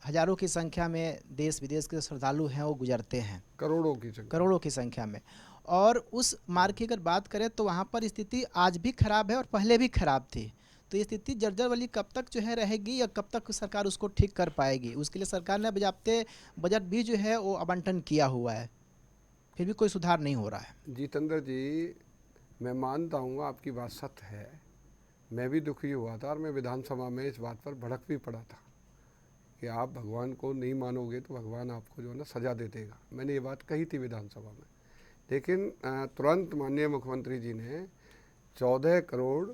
हजारों की संख्या में देश विदेश के श्रद्धालु हैं वो गुजरते हैं, करोड़ों की संख्या में। और उस मार्ग की अगर बात करें तो वहाँ पर स्थिति आज भी खराब है और पहले भी खराब थी। तो ये स्थिति जर्जर वाली कब तक जो है रहेगी, या कब तक सरकार उसको ठीक कर पाएगी? उसके लिए सरकार ने बजाते बजट भी जो है वो आवंटन किया हुआ है, फिर भी कोई सुधार नहीं हो रहा है। जितेंद्र जी, मैं मानता हूँ आपकी बात सत्य है, मैं भी दुखी हुआ था, और मैं विधानसभा में इस बात पर भड़क भी पड़ा था कि आप भगवान को नहीं मानोगे तो भगवान आपको जो है ना सजा दे देगा। मैंने ये बात कही थी विधानसभा में, लेकिन तुरंत माननीय मुख्यमंत्री जी ने 14 करोड़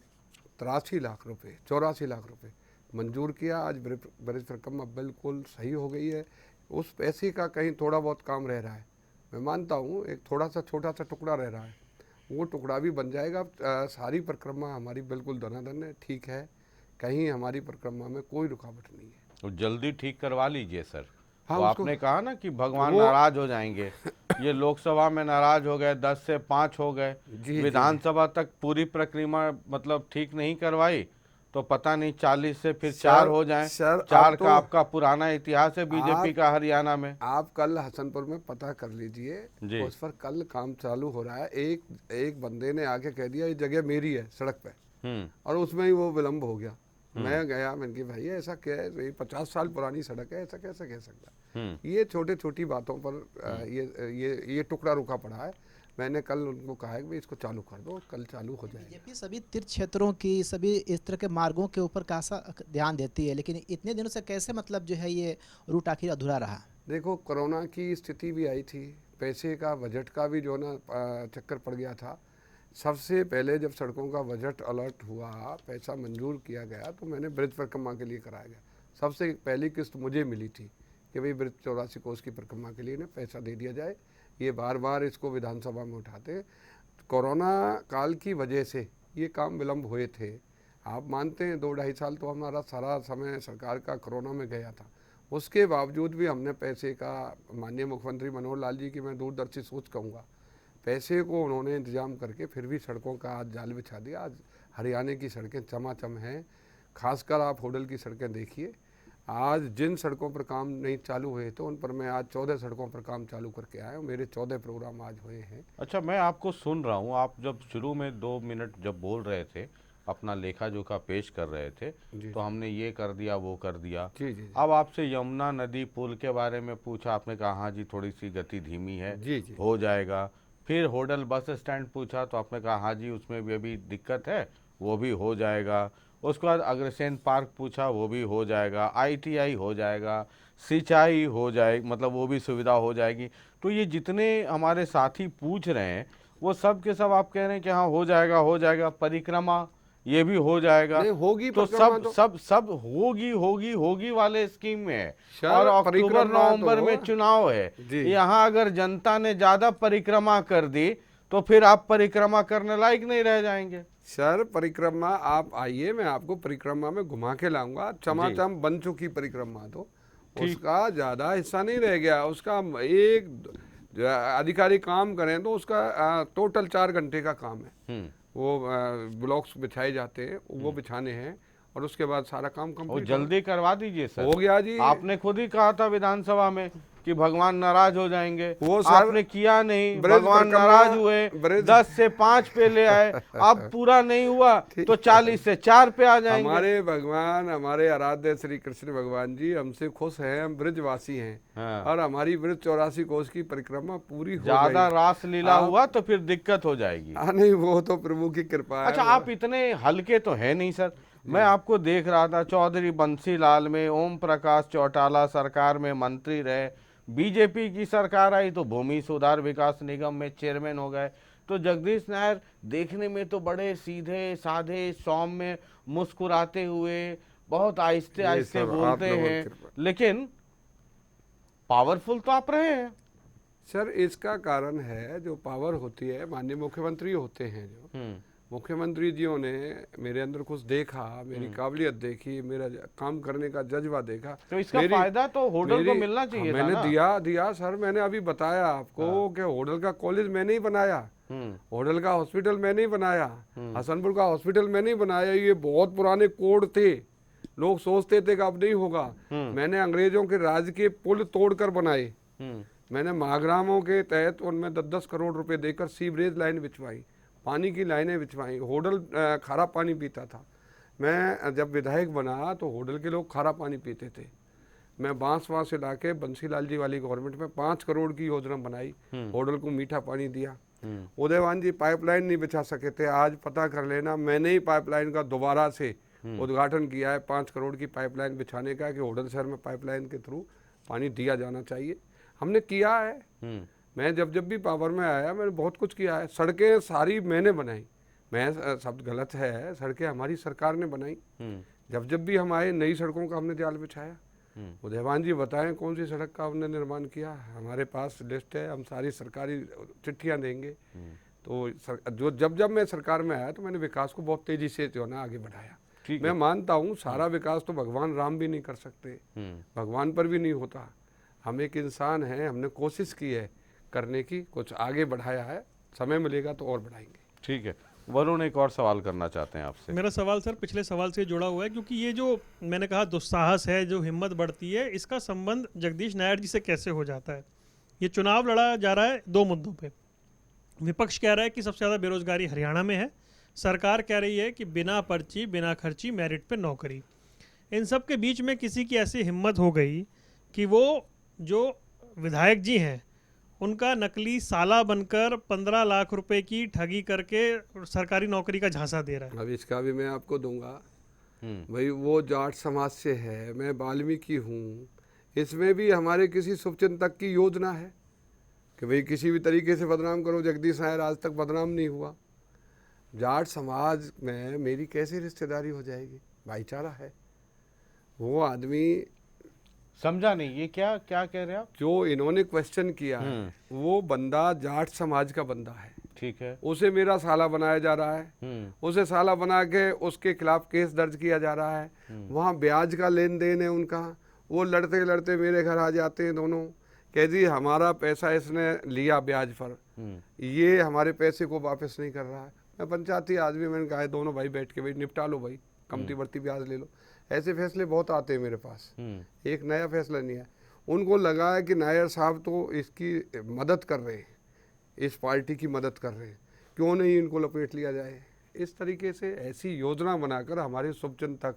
83 लाख रुपए 84 लाख रुपए मंजूर किया। आज ब्रिज परिक्रमा बिल्कुल सही हो गई है। उस पैसे का कहीं थोड़ा बहुत काम रह रहा है, मैं मानता हूँ, एक थोड़ा सा छोटा सा टुकड़ा रह रहा है, वो टुकड़ा भी बन जाएगा। सारी परिक्रमा हमारी बिल्कुल धनाधन है, ठीक है, कहीं हमारी परिक्रमा में कोई रुकावट नहीं है। तो जल्दी ठीक करवा लीजिए सर। हाँ, तो आपने कहा ना कि भगवान नाराज हो जाएंगे, ये लोकसभा में नाराज हो गए, 10 से 5 हो गए, विधानसभा तक पूरी प्रक्रिया मतलब ठीक नहीं करवाई, तो पता नहीं 40 से फिर 4 हो जाएं। 4 का आपका पुराना इतिहास है बीजेपी का हरियाणा में। आप कल हसनपुर में पता कर लीजिए, उस पर कल काम चालू हो रहा है। एक बंदे ने आके कह दिया ये जगह मेरी है सड़क पे, और उसमें ही वो विलम्ब हो गया। मैं गया, मैंने कहा भाई ऐसा क्या है, ये 50 साल पुरानी सड़क है, ऐसा कैसे कह सकता है। ये छोटी बातों पर ये टुकड़ा रुका पड़ा है। मैंने कल उनको कहा है कि भाई इसको चालू कर दो, कल चालू हो जाएगा। बीजेपी सभी तीर्थ क्षेत्रों की, सभी इस तरह के मार्गों के ऊपर खासा ध्यान देती है, लेकिन इतने दिनों से कैसे मतलब जो है ये रूट आखिर अधूरा रहा? देखो, कोरोना की स्थिति भी आई थी, पैसे का बजट का भी जो ना चक्कर पड़ गया था। सबसे पहले जब सड़कों का बजट अलर्ट हुआ, पैसा मंजूर किया गया, तो मैंने ब्रिज परिक्रमा के लिए कराया गया। सबसे पहली किस्त मुझे मिली थी कि भाई ब्रिज 84 कोस की परिक्रमा के लिए ना पैसा दे दिया जाए। ये बार बार इसको विधानसभा में उठाते। कोरोना काल की वजह से ये काम विलम्ब हुए थे। आप मानते हैं 2-2.5 साल तो हमारा सारा समय सरकार का कोरोना में गया था। उसके बावजूद भी हमने पैसे का, माननीय मुख्यमंत्री मनोहर लाल जी की मैं दूरदर्शी सोच कहूँगा, पैसे को उन्होंने इंतजाम करके फिर भी सड़कों का आज जाल बिछा दिया। आज हरियाणा की सड़कें चमाचम हैं। खासकर आप होडल की सड़कें देखिए। आज जिन सड़कों पर काम नहीं चालू हुए थे उन पर मैं आज 14 सड़कों पर काम चालू करके आया हूँ। मेरे 14 प्रोग्राम आज हुए हैं। अच्छा, मैं आपको सुन रहा हूँ, आप जब शुरू में 2 मिनट जब बोल रहे थे, अपना लेखा जोखा पेश कर रहे थे, तो हमने ये कर दिया, वो कर दिया। जी जी अब आपसे यमुना नदी पुल के बारे में पूछा, आपने कहा हाँ जी थोड़ी सी गति धीमी है, जी जी हो जाएगा। फिर होडल बस स्टैंड पूछा तो आपने कहा हाँ जी उसमें भी अभी दिक्कत है, वो भी हो जाएगा। उसके बाद अग्रसेन पार्क पूछा, वो भी हो जाएगा। ITI हो जाएगा, सिंचाई हो जाएगी, मतलब वो भी सुविधा हो जाएगी। तो ये जितने हमारे साथी पूछ रहे हैं वो सब के सब आप कह रहे हैं कि हाँ हो जाएगा, हो जाएगा। परिक्रमा ये भी हो जाएगा, नहीं होगी तो परिक्रमा सब सब सब होगी वाले स्कीम में है। सर, और अक्टूबर परिक्रमा नवंबर तो- में चुनाव है। जी। यहाँ अगर जनता ने ज्यादा परिक्रमा कर दी तो फिर आप परिक्रमा करने लायक नहीं रह जाएंगे। सर, परिक्रमा आप आइए, मैं आपको परिक्रमा में घुमा के लाऊंगा। चमाचम बन चुकी परिक्रमा, तो उसका ज़्यादा हिस्सा नहीं रह गया। उसका एक अधिकारी काम करें तो उसका टोटल 4 घंटे का काम है। वो ब्लॉक्स बिछाए जाते हैं, वो बिछाने हैं और उसके बाद सारा काम वो कंप्लीट जल्दी करवा दीजिए सर। हो गया जी। आपने खुद ही कहा था विधानसभा में कि भगवान नाराज हो जाएंगे, वो सर, आपने किया नहीं, ब्रिज भगवान परिक्रमा- नाराज हुए, ब्रिज- 10 से 5 पे ले आए। अब पूरा नहीं हुआ तो 40 से 4 पे आ जाएंगे। हमारे भगवान, हमारे आराध्य श्री कृष्ण भगवान जी हमसे खुश हैं, हम ब्रिजवासी हैं। हाँ। और हमारी ब्रिज 84 कोस की परिक्रमा पूरी हो ज्यादा गई। रास लीला हुआ तो फिर दिक्कत हो जाएगी। नहीं, वो तो प्रभु की कृपा है। अच्छा, आप इतने हल्के तो है नहीं सर। मैं आपको देख रहा था चौधरी बंसीलाल में, ओम प्रकाश चौटाला सरकार में मंत्री रहे, बीजेपी की सरकार आई तो भूमि सुधार विकास निगम में चेयरमैन हो गए। तो जगदीश नायर देखने में तो बड़े सीधे साधे, सौम्य, मुस्कुराते हुए, बहुत आहिस्ते आहिस्ते सर, आप बोलते लोगों की हैं, कृपा। लेकिन पावरफुल तो आप रहे हैं। सर, इसका कारण है जो पावर होती है, माननीय मुख्यमंत्री होते हैं, जो मुख्यमंत्री जियों ने मेरे अंदर कुछ देखा, मेरी काबिलियत देखी, मेरा काम करने का जज्बा देखा। तो इसका फायदा तो होडल को मिलना चाहिए था मैंने ना? दिया सर। मैंने अभी बताया आपको कि होडल का कॉलेज मैंने ही बनाया, होडल का हॉस्पिटल मैंने ही बनाया, हसनपुर का हॉस्पिटल मैंने ही बनाया। ये बहुत पुराने कोड थे, लोग सोचते थे कि अब नहीं होगा। मैंने अंग्रेजों के राज के पुल तोड़कर बनाए। मैंने महाग्रामों के तहत उनमें 10-10 करोड़ रुपए देकर सीवरेज लाइन बिछवाई, पानी की लाइनें बिछवाई। होडल खारा पानी पीता था। मैं जब विधायक बना तो होडल के लोग खारा पानी पीते थे। मैं बांस से लाके बंसीलाल जी वाली गवर्नमेंट में 5 करोड़ की योजना बनाई, होडल को मीठा पानी दिया। उदयवान जी पाइपलाइन नहीं बिछा सके थे, आज पता कर लेना, मैंने ही पाइपलाइन का दोबारा से उद्घाटन किया है, 5 करोड़ की पाइपलाइन बिछाने का, कि होडल शहर में पाइपलाइन के थ्रू पानी दिया जाना चाहिए। हमने किया है। मैं जब भी पावर में आया मैंने बहुत कुछ किया है। सड़कें सारी मैंने बनाई, मैं शब्द गलत है, सड़कें हमारी सरकार ने बनाई। जब भी हम आए नई सड़कों का हमने जाल बिछाया। उदयवान जी बताएं कौन सी सड़क का हमने निर्माण किया, हमारे पास लिस्ट है, हम सारी सरकारी चिट्ठियां देंगे। तो जो जब मैं सरकार में आया तो मैंने विकास को बहुत तेजी से जो ना आगे बढ़ाया। मैं मानता हूँ सारा विकास तो भगवान राम भी नहीं कर सकते, भगवान पर भी नहीं होता। हम एक इंसान हैं, हमने कोशिश की है करने की, कुछ आगे बढ़ाया है, समय मिलेगा तो और बढ़ाएंगे। ठीक है, वरुण एक और सवाल करना चाहते हैं आपसे। मेरा सवाल सर पिछले सवाल से जुड़ा हुआ है, क्योंकि ये जो मैंने कहा दुस्साहस है, जो हिम्मत बढ़ती है, इसका संबंध जगदीश नायर जी से कैसे हो जाता है? ये चुनाव लड़ा जा रहा है 2 मुद्दों पे। विपक्ष कह रहा है कि सबसे ज़्यादा बेरोजगारी हरियाणा में है, सरकार कह रही है कि बिना पर्ची बिना खर्ची मेरिट पे नौकरी। इन सब के बीच में किसी की ऐसी हिम्मत हो गई कि वो जो विधायक जी हैं उनका नकली साला बनकर 15 लाख रुपए की ठगी करके सरकारी नौकरी का झांसा दे रहा है। अब इसका भी मैं आपको दूंगा। हम्म। भाई वो जाट समाज से है, मैं वाल्मीकि हूँ, इसमें भी हमारे किसी शुभचिंतक की योजना है कि भाई किसी भी तरीके से बदनाम करो। जगदीश नायर आज तक बदनाम नहीं हुआ। जाट समाज में मेरी कैसे रिश्तेदारी हो जाएगी? भाईचारा है। वो आदमी समझा नहीं, ये क्या क्या कह रहे हैं आप? जो इन्होंने क्वेश्चन किया है वो बंदा जाट समाज का बंदा है, ठीक है। उसे मेरा साला बनाया जा रहा है, उसे साला बना के उसके खिलाफ केस दर्ज किया जा रहा है। वहाँ ब्याज का लेन देन है उनका। वो लड़ते लड़ते मेरे घर आ जाते हैं दोनों, कह जी हमारा पैसा इसने लिया ब्याज पर, ये हमारे पैसे को वापस नहीं कर रहा है। मैं पंचायती आदमी, मैंने कहा है दोनों भाई बैठ के भाई निपटा लो, भाई कमती बढ़ती ब्याज ले लो। ऐसे फैसले बहुत आते हैं मेरे पास, एक नया फैसला नहीं है। उनको लगा है कि नायर साहब तो इसकी मदद कर रहे हैं, इस पार्टी की मदद कर रहे हैं, क्यों नहीं इनको लपेट लिया जाए। इस तरीके से ऐसी योजना बनाकर हमारे शुभचिंतक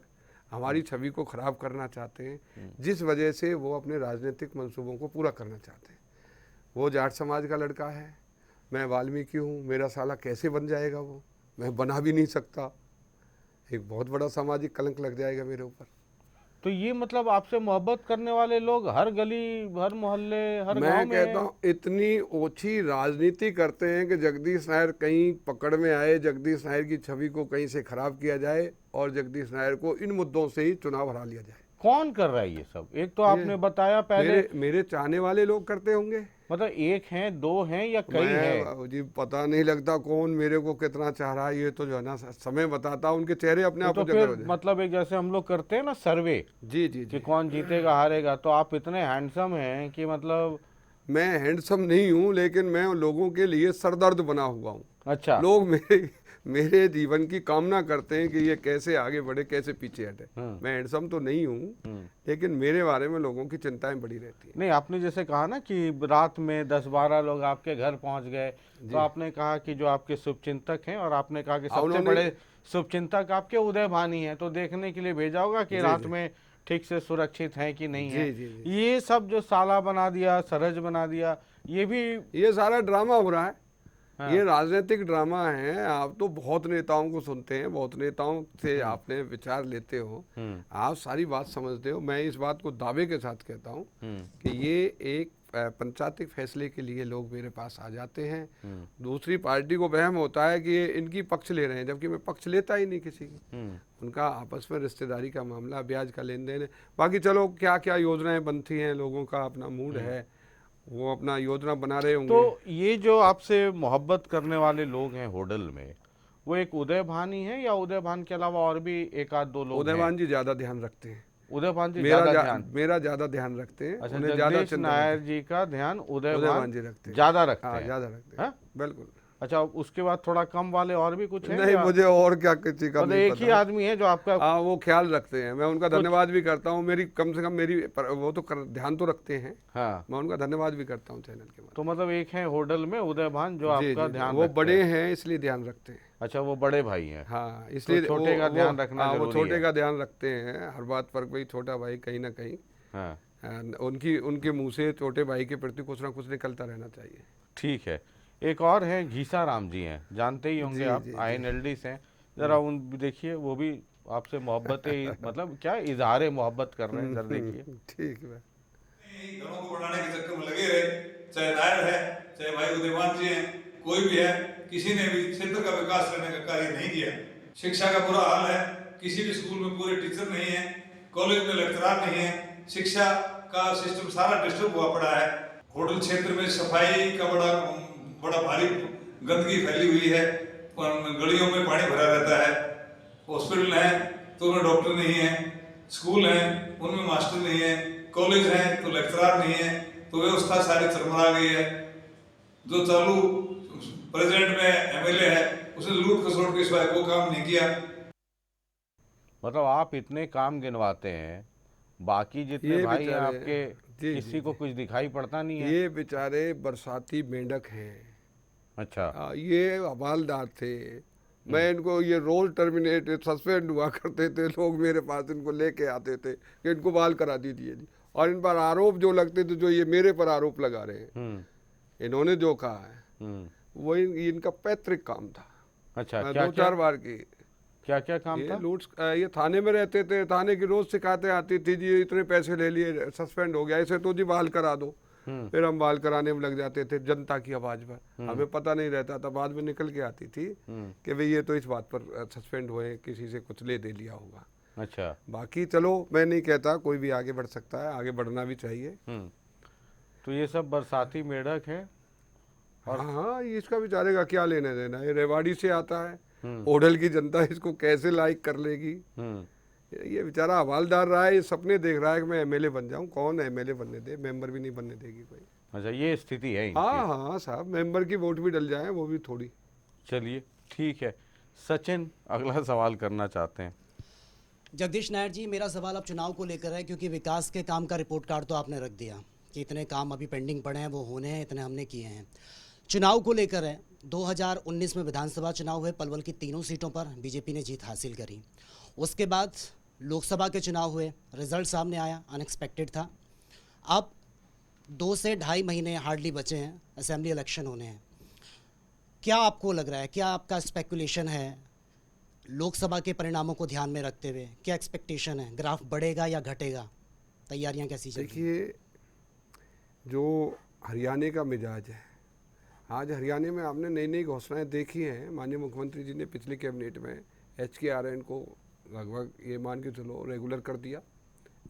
हमारी छवि को खराब करना चाहते हैं, जिस वजह से वो अपने राजनीतिक मंसूबों को पूरा करना चाहते हैं। वो जाट समाज का लड़का है, मैं वाल्मीकि हूँ, मेरा साला कैसे बन जाएगा? वो मैं बना भी नहीं सकता। एक बहुत बड़ा सामाजिक कलंक लग जाएगा मेरे ऊपर। तो ये मतलब आपसे मोहब्बत करने वाले लोग हर गली, हर मोहल्ले, हर मैं गांव में कहता हूँ इतनी ओछी राजनीति करते हैं कि जगदीश नायर कहीं पकड़ में आए, जगदीश नायर की छवि को कहीं से खराब किया जाए और जगदीश नायर को इन मुद्दों से ही चुनाव हरा लिया जाए। कौन कर रहा है ये सब? एक तो आपने बताया पहले, मेरे चाहने वाले लोग करते होंगे। मतलब एक हैं, दो हैं या कई हैं? मैं जी पता नहीं लगता कौन मेरे को कितना चाह रहा है, ये तो जो है ना समय बताता, उनके चेहरे अपने आप तो उजागर हो फिर जाए। मतलब एक जैसे हम लोग करते हैं ना सर्वे जी जी कि जी। कौन जीतेगा हारेगा, तो आप इतने हैंडसम हैं कि मतलब। मैं हैंडसम नहीं हूँ, लेकिन मैं लोगों के लिए सरदर्द बना हुआ हूँ। अच्छा। लोग मेरे जीवन की कामना करते हैं कि ये कैसे आगे बढ़े, कैसे पीछे हटे। मैं हैंडसम तो नहीं हूँ, लेकिन मेरे बारे में लोगों की चिंताएं बड़ी रहती है। नहीं, आपने जैसे कहा ना कि रात में 10-12 लोग आपके घर पहुंच गए, तो आपने कहा कि जो आपके शुभचिंतक हैं, और आपने कहा कि सबसे बड़े शुभचिंतक आपके उदय भानी हैं, तो देखने के लिए भेजा होगा कि रात में ठीक से सुरक्षित हैं कि नहीं है। ये सब जो साला बना दिया, सरहज बना दिया, ये सारा ड्रामा हो रहा है। ये राजनीतिक ड्रामा है। आप तो बहुत नेताओं को सुनते हैं, बहुत नेताओं से आपने विचार लेते हो, आप सारी बात समझते हो। मैं इस बात को दावे के साथ कहता हूँ कि ये एक पंचायती फैसले के लिए लोग मेरे पास आ जाते हैं। दूसरी पार्टी को वहम होता है कि ये इनकी पक्ष ले रहे हैं, जबकि मैं पक्ष लेता ही नहीं किसी की। उनका आपस में रिश्तेदारी का मामला, ब्याज का लेन देन है। बाकी चलो क्या क्या योजनाएं बनती हैं, लोगों का अपना मूड है, वो अपना योजना बना रहे होंगे। तो ये जो आपसे मोहब्बत करने वाले लोग हैं होडल में, वो एक उदय भानी है या उदय भान के अलावा और भी एक आध दो लोग? उदय भान जी ज्यादा ध्यान रखते हैं। उदय भान जी मेरा ज्यादा ध्यान रखते हैं। अच्छा, जगदीश नायर जी का ध्यान उदय भान जी रखते हैं, ज्यादा रखते हैं। ज्यादा रखते हैं, बिल्कुल। अच्छा, उसके बाद थोड़ा कम वाले और भी कुछ है? नहीं, मुझे और क्या किसी का नहीं एक ही आदमी है जो आपका? हाँ, वो ख्याल रखते हैं। मैं उनका धन्यवाद भी करता हूँ। मेरी कम से कम वो तो ध्यान तो रखते हैं। हाँ, मैं उनका धन्यवाद भी करता हूँ चैनल के माध्यम। तो मतलब एक है होडल में उदय भान जो आपका ध्यान, वो बड़े हैं इसलिए ध्यान रखते हैं। अच्छा, वो बड़े भाई हैं। हाँ, इसलिए तो छोटे का ध्यान रखना जरूरी है। वो छोटे का ध्यान रखते हैं हर बात पर। कोई छोटा भाई कहीं ना कहीं, उनके मुंह से छोटे भाई के प्रति कुछ ना कुछ निकलता रहना चाहिए। ठीक है। एक और है घीसा राम जी हैं, जानते ही होंगे आप, INLD से हैं। जरा उन देखिए, वो भी आपसे मोहब्बत मतलब क्या इजहार मोहब्बत कर रहे हैं, जरा देखिए। ठीक है। घरों को बढ़ाने के चक्कर में लगे रहे, चाहे नायर है, चाहे भाई उदयमान जी हैं, कोई भी है, किसी ने भी क्षेत्र का विकास करने का कार्य नहीं किया। शिक्षा का बुरा हाल है, किसी भी स्कूल में पूरे टीचर नहीं है, कॉलेज में लेक्चरार नहीं है, शिक्षा का सिस्टम सारा डिस्टर्ब हुआ पड़ा है। होटल क्षेत्र में सफाई का बड़ा भारी गंदगी फैली हुई है, गलियों में पानी भरा रहता है। हॉस्पिटल है तो उनमें डॉक्टर नहीं है, स्कूल हैं उनमें मास्टर नहीं है, कॉलेज हैं तो लेक्चरार नहीं है, तो व्यवस्था सारी चरमरा गई है। जो चालू प्रेसिडेंट में MLA है, उसने लूट खसोट के सिवाय कोई काम नहीं किया। मतलब आप इतने काम गिनवाते हैं, बाकी जितने भाई हैं आपके, किसी को कुछ दिखाई पड़ता नहीं है। ये बेचारे बरसाती मेंढक हैं। अच्छा, ये हवालदार थे। मैं इनको ये रोज टर्मिनेटेड सस्पेंड हुआ करते थे, लोग मेरे पास इनको लेके आते थे कि इनको बहाल करा दीजिए जी। और इन पर आरोप जो लगते थे, जो ये मेरे पर आरोप लगा रहे हैं, इन्होंने जो कहा है वो इनका पैतृक काम था। अच्छा, मैं क्या 2-4 बार की क्या क्या काम ये था? लूट, ये थाने में रहते थे, थाने की रोज शिकायतें आती थी, जी इतने पैसे ले लिए, सस्पेंड हो गया, इसे तो जी बहाल करा दो। फिर हम बहाल कराने में लग जाते थे जनता की आवाज पर, हमें पता नहीं रहता था, बाद में निकल के आती थी कि भाई ये तो इस बात पर सस्पेंड हुए, किसी से कुछ ले दे लिया होगा। अच्छा। बाकी चलो, मैं नहीं कहता, कोई भी आगे बढ़ सकता है, आगे बढ़ना भी चाहिए। तो ये सब बरसाती मेढक है। हाँ हाँ, ये इसका बेचारे का क्या लेना देना, ये रेवाड़ी से आता है, होडल की जनता इसको कैसे लाइक कर लेगी। ये बेचारा हवालदार रहा है, ये सपने देख रहा है कि मैं एमएलए बन जाऊं। कौन एमएलए बनने दे, मेंबर भी नहीं बनने देगी कोई। अच्छा, ये स्थिति है इनकी। हाँ हाँ साहब, मेंबर की वोट भी डल जाए, वो भी थोड़ी। चलिए ठीक है, सचिन अगला सवाल करना चाहते हैं। जगदीश नायर जी, मेरा सवाल अब चुनाव को लेकर है, क्योंकि विकास के काम का रिपोर्ट कार्ड तो आपने रख दिया कि इतने काम अभी पेंडिंग पड़े हैं, वो होने हैं, इतने हमने किए हैं। चुनाव को लेकर है, 2019 में विधानसभा चुनाव हुए, पलवल की तीनों सीटों पर बीजेपी ने जीत हासिल करी। उसके बाद लोकसभा के चुनाव हुए, रिजल्ट सामने आया, अनएक्सपेक्टेड था। अब 2 से ढाई महीने हार्डली बचे हैं, असेंबली इलेक्शन होने हैं। क्या आपको लग रहा है, क्या आपका स्पेकुलेशन है लोकसभा के परिणामों को ध्यान में रखते हुए, क्या एक्सपेक्टेशन है, ग्राफ बढ़ेगा या घटेगा, तैयारियां कैसी चल रही हैं? देखिए, जो हरियाणा का मिजाज है, आज हरियाणा में आपने नई नई घोषणाएं देखी हैं। माननीय मुख्यमंत्री जी ने पिछली कैबिनेट में HKRN को लगभग ये मान के चलो रेगुलर कर दिया।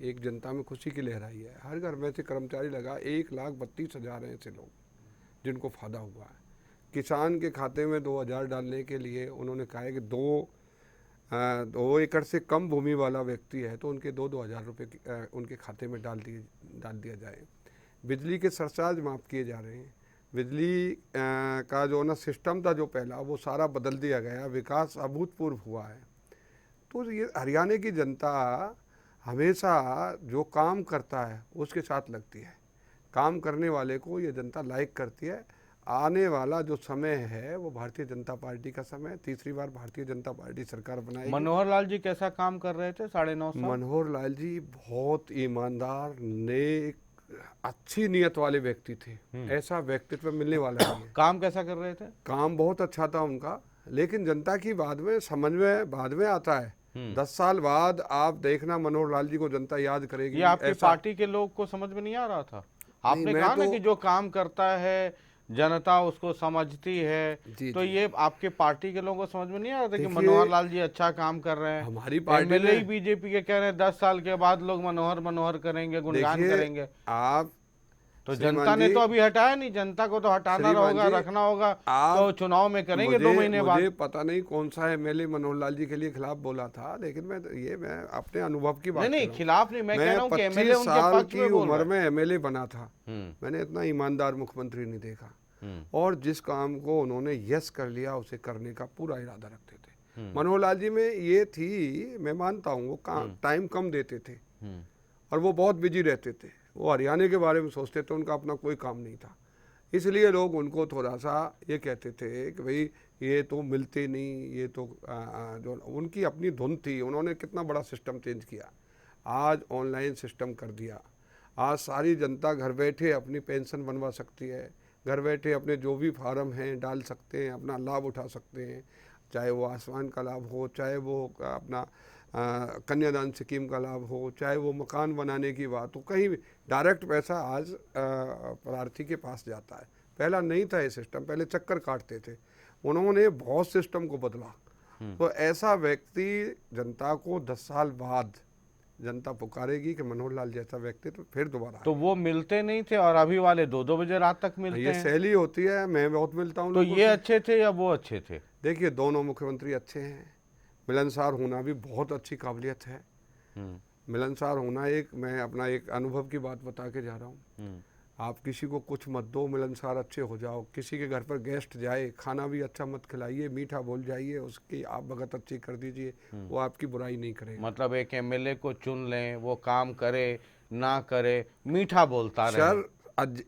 एक जनता में खुशी की लहर आई है, हर घर में से कर्मचारी लगा, 1,32,000 ऐसे लोग जिनको फ़ायदा हुआ है। किसान के खाते में 2,000 डालने के लिए उन्होंने कहा है कि 2 एकड़ से कम भूमि वाला व्यक्ति है तो उनके 2,000 रुपये उनके खाते में डाल दिया जाए। बिजली के सरचार्ज माफ़ किए जा रहे हैं। बिजली का जो ना सिस्टम था जो पहला, वो सारा बदल दिया गया। विकास अभूतपूर्व हुआ है। तो ये हरियाणा की जनता हमेशा जो काम करता है उसके साथ लगती है, काम करने वाले को ये जनता लाइक करती है। आने वाला जो समय है वो भारतीय जनता पार्टी का समय है। तीसरी बार भारतीय जनता पार्टी सरकार बनाएगी। मनोहर लाल जी कैसा काम कर रहे थे 9.5 साल? मनोहर लाल जी बहुत ईमानदार, नेक, अच्छी नियत वाले व्यक्ति थे। ऐसा व्यक्तित्व मिलने वाला नहीं है। काम कैसा कर रहे थे? काम बहुत अच्छा था उनका, लेकिन जनता की बाद में समझ में बाद में आता है। 10 साल बाद आप देखना मनोहर लाल जी को जनता याद करेगी। ये आपकी पार्टी के लोग को समझ में नहीं आ रहा था? आपने कहा ना कि जो काम करता है जनता उसको समझती है, तो ये आपके पार्टी के लोगों को समझ में नहीं आ रहा था कि मनोहर लाल जी अच्छा काम कर रहे हैं? हमारी पार्टी एमएलए ही बीजेपी के कह रहे हैं 10 साल के बाद लोग मनोहर करेंगे, गुणगान करेंगे। आप तो जनता ने तो अभी हटाया नहीं, जनता को तो हटाना होगा, रखना होगा, तो चुनाव में करेंगे 2 महीने बाद। मुझे पता नहीं कौन सा एमएलए मनोहर लाल जी के लिए खिलाफ बोला था, लेकिन मैं अपने अनुभव की बात नहीं खिलाफ नहीं, मैं कह रहा हूं कि एमएलए 25 उनके साल पक्ष में की बोल उम्र रहा है। में एमएलए बना था, मैंने इतना ईमानदार मुख्यमंत्री नहीं देखा। और जिस काम को उन्होंने यस कर लिया उसे करने का पूरा इरादा रखते थे। मनोहर लाल जी में ये थी, मैं मानता हूँ, वो टाइम कम देते थे और वो बहुत बिजी रहते थे। वो हरियाणा के बारे में सोचते थे, उनका अपना कोई काम नहीं था। इसलिए लोग उनको थोड़ा सा ये कहते थे कि भाई ये तो मिलते नहीं, ये तो जो उनकी अपनी धुन थी। उन्होंने कितना बड़ा सिस्टम चेंज किया, आज ऑनलाइन सिस्टम कर दिया। आज सारी जनता घर बैठे अपनी पेंशन बनवा सकती है, घर बैठे अपने जो भी फार्म हैं डाल सकते हैं, अपना लाभ उठा सकते हैं, चाहे वो आयुष्मान का लाभ हो, चाहे वो अपना कन्यादान स्कीम का लाभ हो, चाहे वो मकान बनाने की बात हो। कहीं भी डायरेक्ट पैसा आज प्रार्थी के पास जाता है। पहला नहीं था ये सिस्टम, पहले चक्कर काटते थे। उन्होंने बहुत सिस्टम को बदला। तो ऐसा व्यक्ति जनता को 10 साल बाद जनता पुकारेगी कि मनोहर लाल जैसा व्यक्ति तो फिर दोबारा। तो वो मिलते नहीं थे और अभी वाले 2-2 बजे रात तक मिलते ये हैं। शैली होती है, मैं बहुत मिलता हूँ। तो ये अच्छे थे या वो अच्छे थे? देखिए, दोनों मुख्यमंत्री अच्छे हैं। मिलनसार होना भी बहुत अच्छी काबिलियत है। मिलनसार होना, मैं अपना एक अनुभव की बात बता के जा रहा हूँ। आप किसी को कुछ मत दो, मिलनसार अच्छे हो जाओ। किसी के घर पर गेस्ट जाए, खाना भी अच्छा मत खिलाइए, मीठा बोल जाइए, उसकी आप भगत अच्छी कर दीजिए, वो आपकी बुराई नहीं करेगा। मतलब एक एमएलए को चुन लें, वो काम करे ना करे, मीठा बोलता रहे। सर,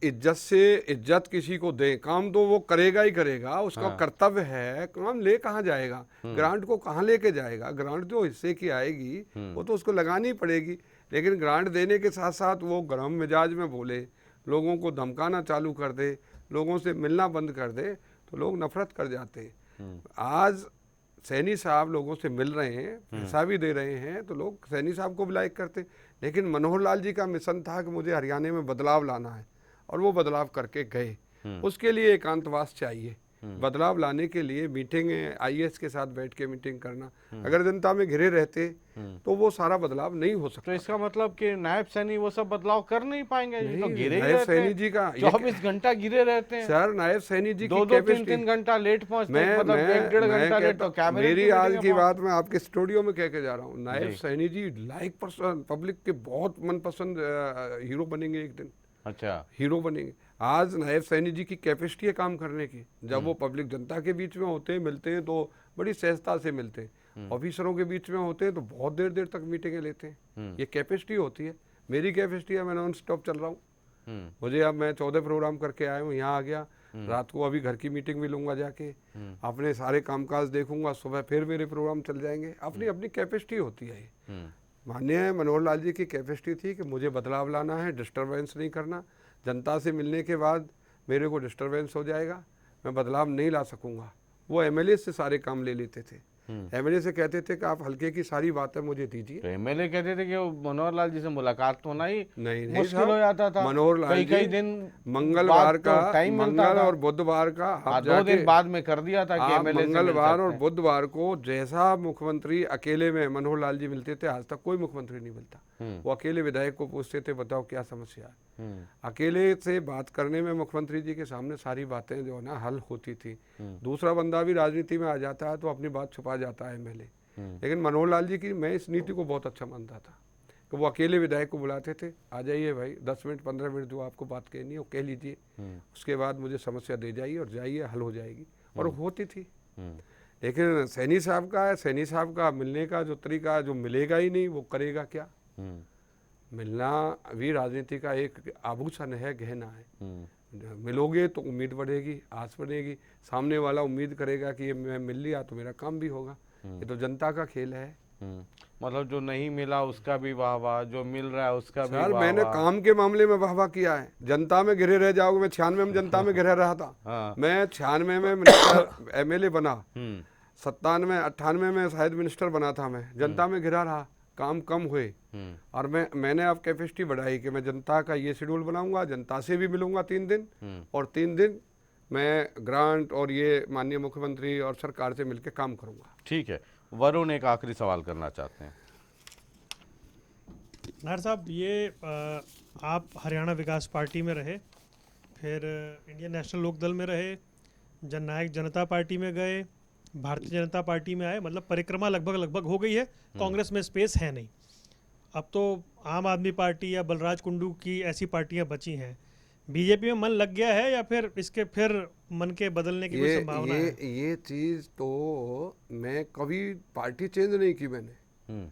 इज्जत से इज्जत किसी को दे, काम तो वो करेगा ही करेगा, उसका कर्तव्य है। काम ले कहाँ जाएगा, ग्रांट को कहाँ लेके जाएगा? ग्रांट जो हिस्से की आएगी वो तो उसको लगानी पड़ेगी। लेकिन ग्रांट देने के साथ साथ वो गरम मिजाज में बोले, लोगों को धमकाना चालू कर दे, लोगों से मिलना बंद कर दे तो लोग नफरत कर जाते हैं। आज सैनी साहब लोगों से मिल रहे हैं, पैसा भी दे रहे हैं, तो लोग सैनी साहब को भी लाइक करते हैं। लेकिन मनोहर लाल जी का मिशन था कि मुझे हरियाणा में बदलाव लाना है, और वो बदलाव करके गए। उसके लिए एकांतवास चाहिए। बदलाव लाने के लिए मीटिंग आईएएस के साथ बैठ के मीटिंग करना, अगर जनता में घिरे रहते तो वो सारा बदलाव नहीं हो सकता। तो इसका मतलब कि नायब सैनी वो सब बदलाव कर नहीं पाएंगे? ये तो नहीं, गिरे ही नायब रहते सैनी हैं। जी का 24 घंटा गिरे रहते हैं सर, नायब सैनी जी की 2-2, 3-3 कैपेसिटी, घंटा लेट पहुंचते हैं, मतलब 1-1.5 घंटा लेट। तो कैबिनेट मेरी की आज मीटिंग की में बात मैं आपके स्टूडियो में कह के जा रहा हूँ, नायब जी। Saini ji like person, public के बहुत मनपसंद हीरो बनेंगे एक दिन, अच्छा, हीरो बनेंगे। आज नायब सैनी जी की कैपेसिटी है काम करने की। जब वो पब्लिक जनता के बीच में होते हैं, मिलते हैं, तो बड़ी सहजता से मिलते हैं। ऑफिसरों के बीच में होते हैं तो बहुत देर देर तक मीटिंगें लेते हैं। ये कैपेसिटी होती है। मेरी कैपेसिटी है, मैं नॉन स्टॉप चल रहा हूँ। मुझे अब मैं 14 प्रोग्राम करके आया हूँ, यहाँ आ गया, रात को अभी घर की मीटिंग भी लूँगा जाके, अपने सारे कामकाज देखूंगा, सुबह फिर मेरे प्रोग्राम चल जाएंगे। अपनी अपनी कैपेसिटी होती है ये। माननीय मनोहर लाल जी की कैपेसिटी थी कि मुझे बदलाव लाना है, डिस्टर्बेंस नहीं करना। जनता से मिलने के बाद मेरे को डिस्टर्बेंस हो जाएगा, मैं बदलाव नहीं ला सकूंगा। वो एमएलए से सारे काम ले लेते थे। एमएलए से कहते थे कि आप हल्के की सारी बातें मुझे दीजिए। तो एमएलए कहते थे कि वो मनोहर लाल जी से मुलाकात होना ही नहीं मुश्किल साहब, हो जाता था। मनोहर लाल कई जी दिन मंगलवार बाद का, तो टाइम मिलता मंगल था। और बुधवार का हाँ, आप 2 जाके दिन बाद में कर दिया था कि आप एमएलए से मिल मंगलवार और सकते हैं। बुधवार को जैसा मुख्यमंत्री अकेले में मनोहर लाल जी मिलते थे, आज तक कोई मुख्यमंत्री नहीं मिलता। वो अकेले विधायक को पूछते थे, बताओ क्या समस्या है। अकेले से बात करने में मुख्यमंत्री जी के सामने सारी बातें जो है ना हल होती थी। दूसरा बंदा भी राजनीति में आ जाता है तो अपनी बात छुपा जाता है एमएलए। लेकिन मनोहर लाल जी की मैं इस नीति को बहुत अच्छा मानता था कि वो अकेले विधायक को बुलाते थे, आ जाइए भाई, 10 मिनट 15 मिनट जो आपको बात कहनी है वो कह लीजिए, उसके बाद मुझे समस्या दे जाइए और जाइए, हल हो जाएगी। और होती थी। लेकिन सैनी साहब का है, सैनी साहब का मिलने का जो तरीका, जो मिलेगा ही नहीं वो करेगा क्या। मिलना भी राजनीति का एक आभूषण है, गहना है। मिलोगे तो उम्मीद बढ़ेगी, आस बढ़ेगी, सामने वाला उम्मीद करेगा कि ये मैं मिल लिया तो मेरा काम भी होगा। ये तो जनता का खेल है। मतलब जो नहीं मिला उसका भी वाह वाह, जो मिल रहा है उसका भी सर, वाह मैंने वाह। काम के मामले में वाह किया है। जनता में घिरे रह जाओगे, मैं 96 में जनता में घिरा रहा था। हाँ। मैं 96 में मिनिस्टर एमएलए बना, 97 98 में शायद मिनिस्टर बना था। मैं जनता में घिरा रहा, काम कम हुए, और मैंने अब कैपेसिटी बढ़ाई कि मैं जनता का ये शेड्यूल बनाऊंगा, जनता से भी मिलूंगा 3 दिन, और 3 दिन मैं ग्रांट और ये माननीय मुख्यमंत्री और सरकार से मिलकर काम करूंगा। ठीक है, वरुण एक आखिरी सवाल करना चाहते हैं। नायर साहब, ये आप हरियाणा विकास पार्टी में रहे, फिर इंडियन नेशनल लोकदल में रहे, जननायक जनता पार्टी में गए, भारतीय जनता पार्टी में आए, मतलब परिक्रमा लगभग हो गई है। कांग्रेस में स्पेस है नहीं। अब तो आम आदमी पार्टी या बलराज कुंडू की ऐसी पार्टियां बची हैं। बीजेपी में मन लग गया है या फिर इसके फिर मन के बदलने की कोई संभावना है? ये चीज तो मैं कभी पार्टी चेंज नहीं की मैंने।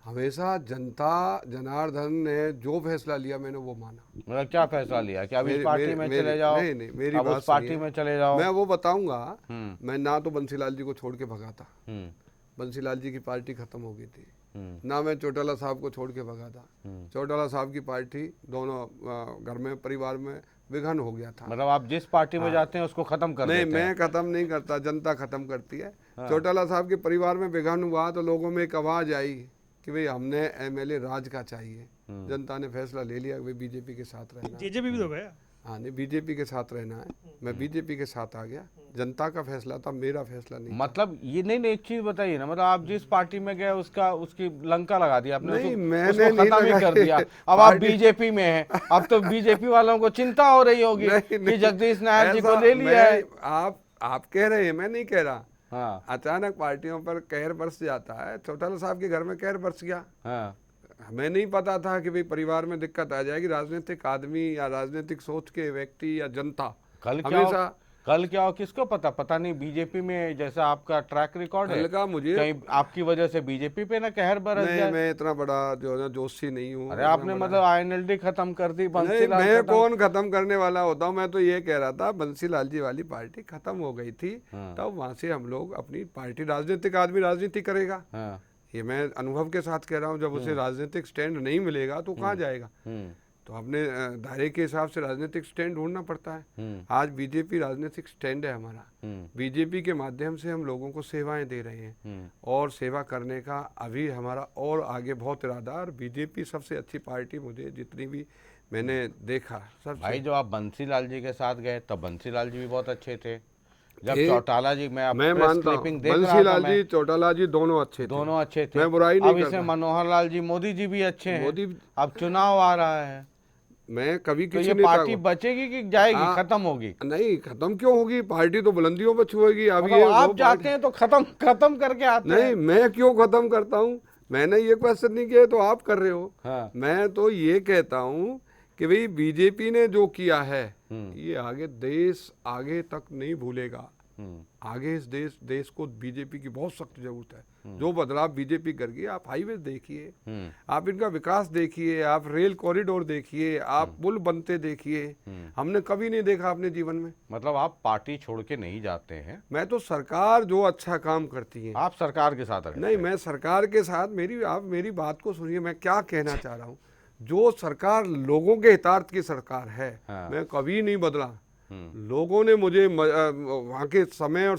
हमेशा जनता जनार्दन ने जो फैसला लिया मैंने वो माना। मतलब क्या फैसला लिया कि अब इस पार्टी में चले जाओ? नहीं, मेरी अब बात उस पार्टी में चले जाओ? मैं वो बताऊंगा। मैं ना तो बंसीलाल जी को छोड़ के भगा था, बंसीलाल जी की पार्टी खत्म हो गई थी, ना मैं चौटाला साहब को छोड़ के भगा था। चौटाला साहब की पार्टी दोनों घर में परिवार में विघन हो गया था। मतलब आप जिस पार्टी में जाते हैं उसको खत्म कर देते हैं? नहीं, मैं खत्म नहीं करता, जनता खत्म करती है। चौटाला साहब के परिवार में विघन हुआ तो लोगों में एक आवाज आई कि भाई हमने एमएलए राज का चाहिए। जनता ने फैसला ले लिया कि बीजेपी के साथ रहना है। जेजेपी भी तो गया। हाँ, नहीं, बीजेपी के साथ रहना है। मैं बीजेपी के साथ आ गया। जनता का फैसला था, मेरा फैसला नहीं। मतलब ये नहीं, एक चीज बताइए ना, मतलब आप जिस पार्टी में गए उसकी लंका लगा दी आपने? नहीं, उसको मैंने नहीं खत्म ही कर दिया। अब आप बीजेपी में हैं, अब तो बीजेपी वालों को चिंता हो रही होगी कि जगदीश नायर जी को ले लिया है। आप कह रहे हैं, मैं नहीं कह रहा। हाँ। अचानक पार्टियों पर कहर बरस जाता है। चौटाला साहब के घर में कहर बरस गया। हाँ। हमें नहीं पता था कि भाई परिवार में दिक्कत आ जाएगी। राजनीतिक आदमी या राजनीतिक सोच के व्यक्ति या जनता कल क्या हो किसको पता नहीं। बीजेपी में जैसा आपका ट्रैक रिकॉर्ड है, मुझे कहीं आपकी वजह से बीजेपी पे ना कहर बरस जाए। मैं इतना बड़ा जो है जोशी नहीं हूँ। अरे आपने मतलब आईएनएलडी खत्म कर दी, बंसीलाल मैं कौन खत्म करने वाला होता हूँ। मैं तो ये कह रहा था बंसीलाल जी वाली पार्टी खत्म हो गई थी, तब वहां से हम लोग अपनी पार्टी, राजनीतिक आदमी राजनीति करेगा। ये मैं अनुभव के साथ कह रहा हूँ। जब उसे राजनीतिक स्टैंड नहीं मिलेगा तो कहाँ जाएगा। तो अपने दायरे के हिसाब से राजनीतिक स्टैंड ढूंढना पड़ता है। आज बीजेपी राजनीतिक स्टैंड है हमारा। बीजेपी के माध्यम से हम लोगों को सेवाएं दे रहे हैं और सेवा करने का अभी हमारा और आगे बहुत इरादा। और बीजेपी सबसे अच्छी पार्टी मुझे जितनी भी मैंने देखा सबसे। भाई जो आप बंसीलाल जी के साथ गए तब बंसीलाल जी भी बहुत अच्छे थे। जब ये- चौटाला जी मैं प्रेस मानता हूँ क्लिपिंग देख रहा था बंसीलाल मैं, जी चौटाला जी दोनों अच्छे थे। दोनों अच्छे थे। मैं बुराई नहीं अब इसमें करता। मनोहर लाल जी मोदी जी भी अच्छे हैं। मोदी अब चुनाव आ रहा है मैं कभी तो किसी ये नेता पार्टी को बचेगी कि जाएगी, हाँ। खत्म होगी? नहीं, खत्म क्यों होगी? पार्टी तो बुलंदियों पर छुएगी। अब मतलब ये आप वो जाते हैं तो खत्म करके आते नहीं, हैं। मैं क्यों खत्म करता हूँ? मैंने ये क्वेश्चन नहीं किया, तो आप कर रहे हो। हाँ। मैं तो ये कहता हूँ कि भाई बीजेपी ने जो किया है ये आगे देश आगे तक नहीं भूलेगा। आगे इस देश को बीजेपी की बहुत सख्त जरूरत है। जो बदलाव बीजेपी कर गई, आप हाईवे देखिए, आप इनका विकास देखिए, आप रेल कॉरिडोर देखिए, आप पुल बनते देखिए। हमने कभी नहीं देखा अपने जीवन में। मतलब आप पार्टी छोड़ के नहीं जाते हैं? मैं तो सरकार जो अच्छा काम करती है, आप सरकार के साथ रहते नहीं, हैं? मैं सरकार के साथ आप मेरी बात को सुनिए। मैं क्या कहना चाह रहा हूँ, जो सरकार लोगों के हितार्थ की सरकार है, हाँ। मैं कभी नहीं बदला। लोगों ने मुझे वहाँ के समय और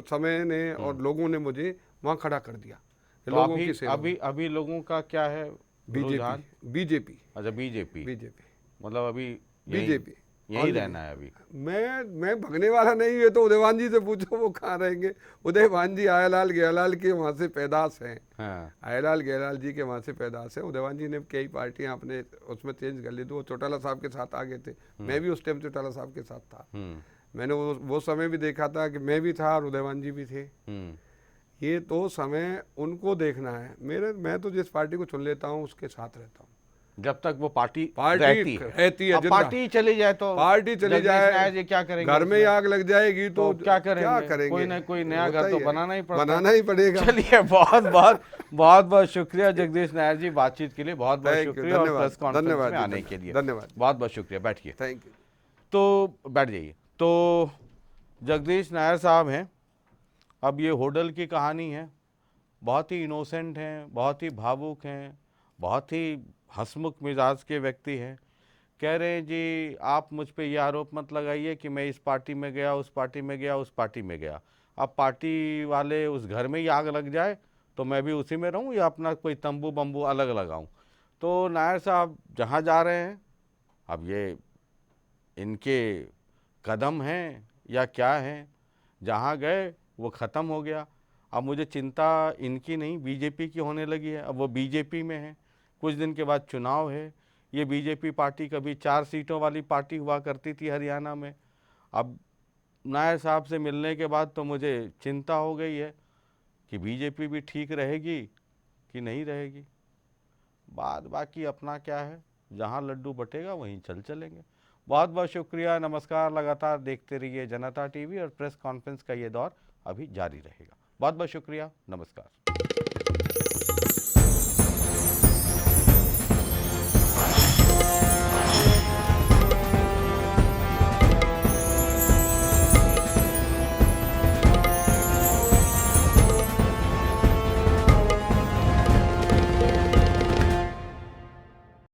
समय ने और लोगों ने मुझे वहाँ खड़ा कर दिया। तो लोगों की सेवा। अभी लोगों का क्या है रुझान? बीजेपी अच्छा, बीजेपी। मतलब अभी बीजेपी यही रहना है अभी? मैं भगने वाला नहीं। है तो उदयवान जी से पूछो, वो कहाँ रहेंगे। उदयवान जी आयालाल गयालाल के वहाँ से पैदाश हैं। हाँ। आयालाल गयालाल जी के वहाँ से पैदाश है। उदयवान जी ने कई पार्टियां अपने उसमें चेंज कर ली, तो वो चौटाला साहब के साथ आ गए थे। मैं भी उस टाइम चौटाला साहब के साथ था। मैंने वो समय भी देखा था कि मैं भी था और उदयवान जी भी थे। ये तो समय उनको देखना है। मैं तो जिस पार्टी को चुन लेता हूँ उसके साथ रहता हूँ जब तक वो पार्टी रहती है। अब पार्टी चली जाए तो पार्टी चली जाए, ये क्या करेंगे? घर में आग लग जाएगी तो क्या करेंगे? कोई नया घर तो बनाना ही पड़ेगा। चलिए, बहुत शुक्रिया जगदीश नायर जी, बातचीत के लिए बहुत शुक्रिया और प्रेस कॉन्फ्रेंस में आने के लिए धन्यवाद। बहुत शुक्रिया। बैठिए। Thank you. तो बैठ जाइए। तो जगदीश नायर साहब हैं। अब ये होडल की कहानी है। बहुत ही इनोसेंट हैं, बहुत ही भावुक हैं, बहुत ही हंसमुख मिजाज के व्यक्ति हैं। कह रहे हैं जी आप मुझ पे ये आरोप मत लगाइए कि मैं इस पार्टी में गया, उस पार्टी में गया, उस पार्टी में गया। अब पार्टी वाले उस घर में ही आग लग जाए तो मैं भी उसी में रहूं या अपना कोई तंबू बम्बू अलग लगाऊं? तो नायर साहब जहां जा रहे हैं, अब ये इनके कदम हैं या क्या हैं, जहां गए वो ख़त्म हो गया। अब मुझे चिंता इनकी नहीं, बीजेपी की होने लगी है। अब वो बीजेपी में है, कुछ दिन के बाद चुनाव है। ये बीजेपी पार्टी कभी 4 सीटों वाली पार्टी हुआ करती थी हरियाणा में। अब नायर साहब से मिलने के बाद तो मुझे चिंता हो गई है कि बीजेपी भी ठीक रहेगी कि नहीं रहेगी। बाकी अपना क्या है, जहां लड्डू बटेगा वहीं चलेंगे। बहुत शुक्रिया, नमस्कार। लगातार देखते रहिए जनता टीवी और प्रेस कॉन्फ्रेंस का ये दौर अभी जारी रहेगा। बहुत शुक्रिया, नमस्कार।